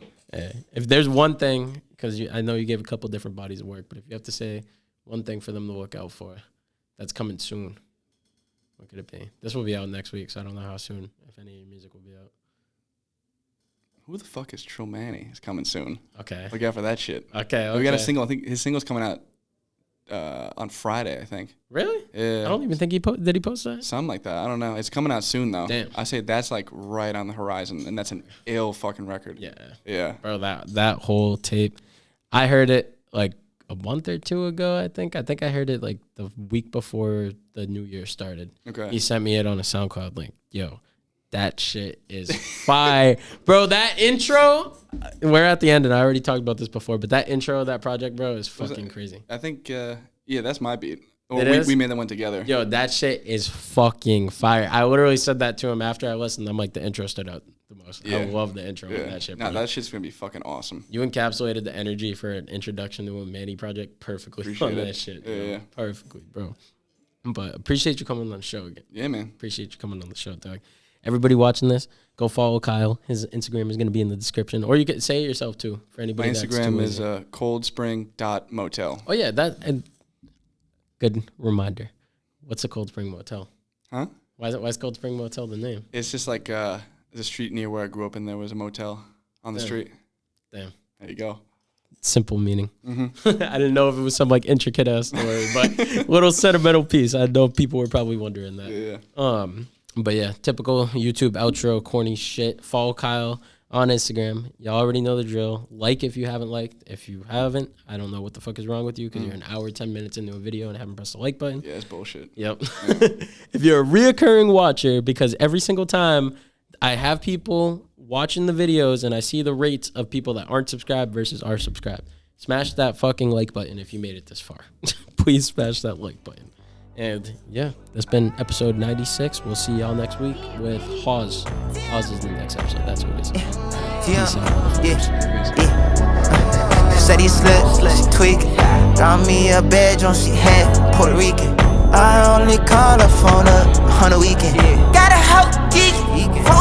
If there's one thing, because I know you gave a couple different bodies of work, but if you have to say one thing for them to look out for that's coming soon, what could it be? This will be out next week, so I don't know how soon, if any of your music will be out. Who the fuck is Trill Manny? It's coming soon. Okay. Look out for that shit. Okay. We got a single. I think his single's coming out on Friday, I think. Really? Yeah. I don't even think did he post that? Something like that. I don't know. It's coming out soon, though. Damn. I say that's like right on the horizon, and that's an ill fucking record. Yeah. Yeah. Bro, that whole tape, I heard it like a month or two ago, I think. I think I heard it like the week before the new year started. Okay. He sent me it on a SoundCloud link. Yo, that shit is fire. Bro, that intro, we're at the end, and I already talked about this before, but that intro of that project, bro, is fucking crazy. I think, yeah, that's my beat. Or It we made that one together. Yo, that shit is fucking fire. I literally said that to him after I listened. I'm like, the intro stood out the most. Yeah. I love the intro of that shit. No, bro. that shit's going to be fucking awesome. You encapsulated the energy for an introduction to a Manny project perfectly. Appreciate on it. that shit. Yeah. Perfectly, bro. But appreciate you coming on the show again. Yeah, man. Appreciate you coming on the show, dog. Everybody watching this, go follow Kyle. His Instagram is going to be in the description. Or you can say it yourself, too, for anybody My that's Instagram too is lazy. ColdSpring.Motel. Oh, yeah, good reminder. What's a Cold Spring Motel? Huh? Why is Cold Spring Motel the name? It's just like the street near where I grew up, and there was a motel on the street. Damn. There you go. Simple meaning. Mm-hmm. I didn't know if it was some like intricate ass story, but little sentimental piece. I know people were probably wondering that. Yeah. But yeah, typical YouTube outro, corny shit. Follow Kyle on Instagram. Y'all already know the drill. Like if you haven't liked. If you haven't, I don't know what the fuck is wrong with you because you're an hour, 10 minutes into a video and haven't pressed the like button. Yeah, it's bullshit. Yep. If you're a reoccurring watcher, because every single time I have people watching the videos and I see the rates of people that aren't subscribed versus are subscribed, smash that fucking like button if you made it this far. Please smash that like button. And yeah, that's been episode 96. We'll see y'all next week with Hawes. Hawes is the next episode. That's what it is. Peace out, motherfuckers. Said he slipped, tweak. Got me a bedroom, she had Puerto Rican. I only call her phone up on the weekend. Got a hoe geek.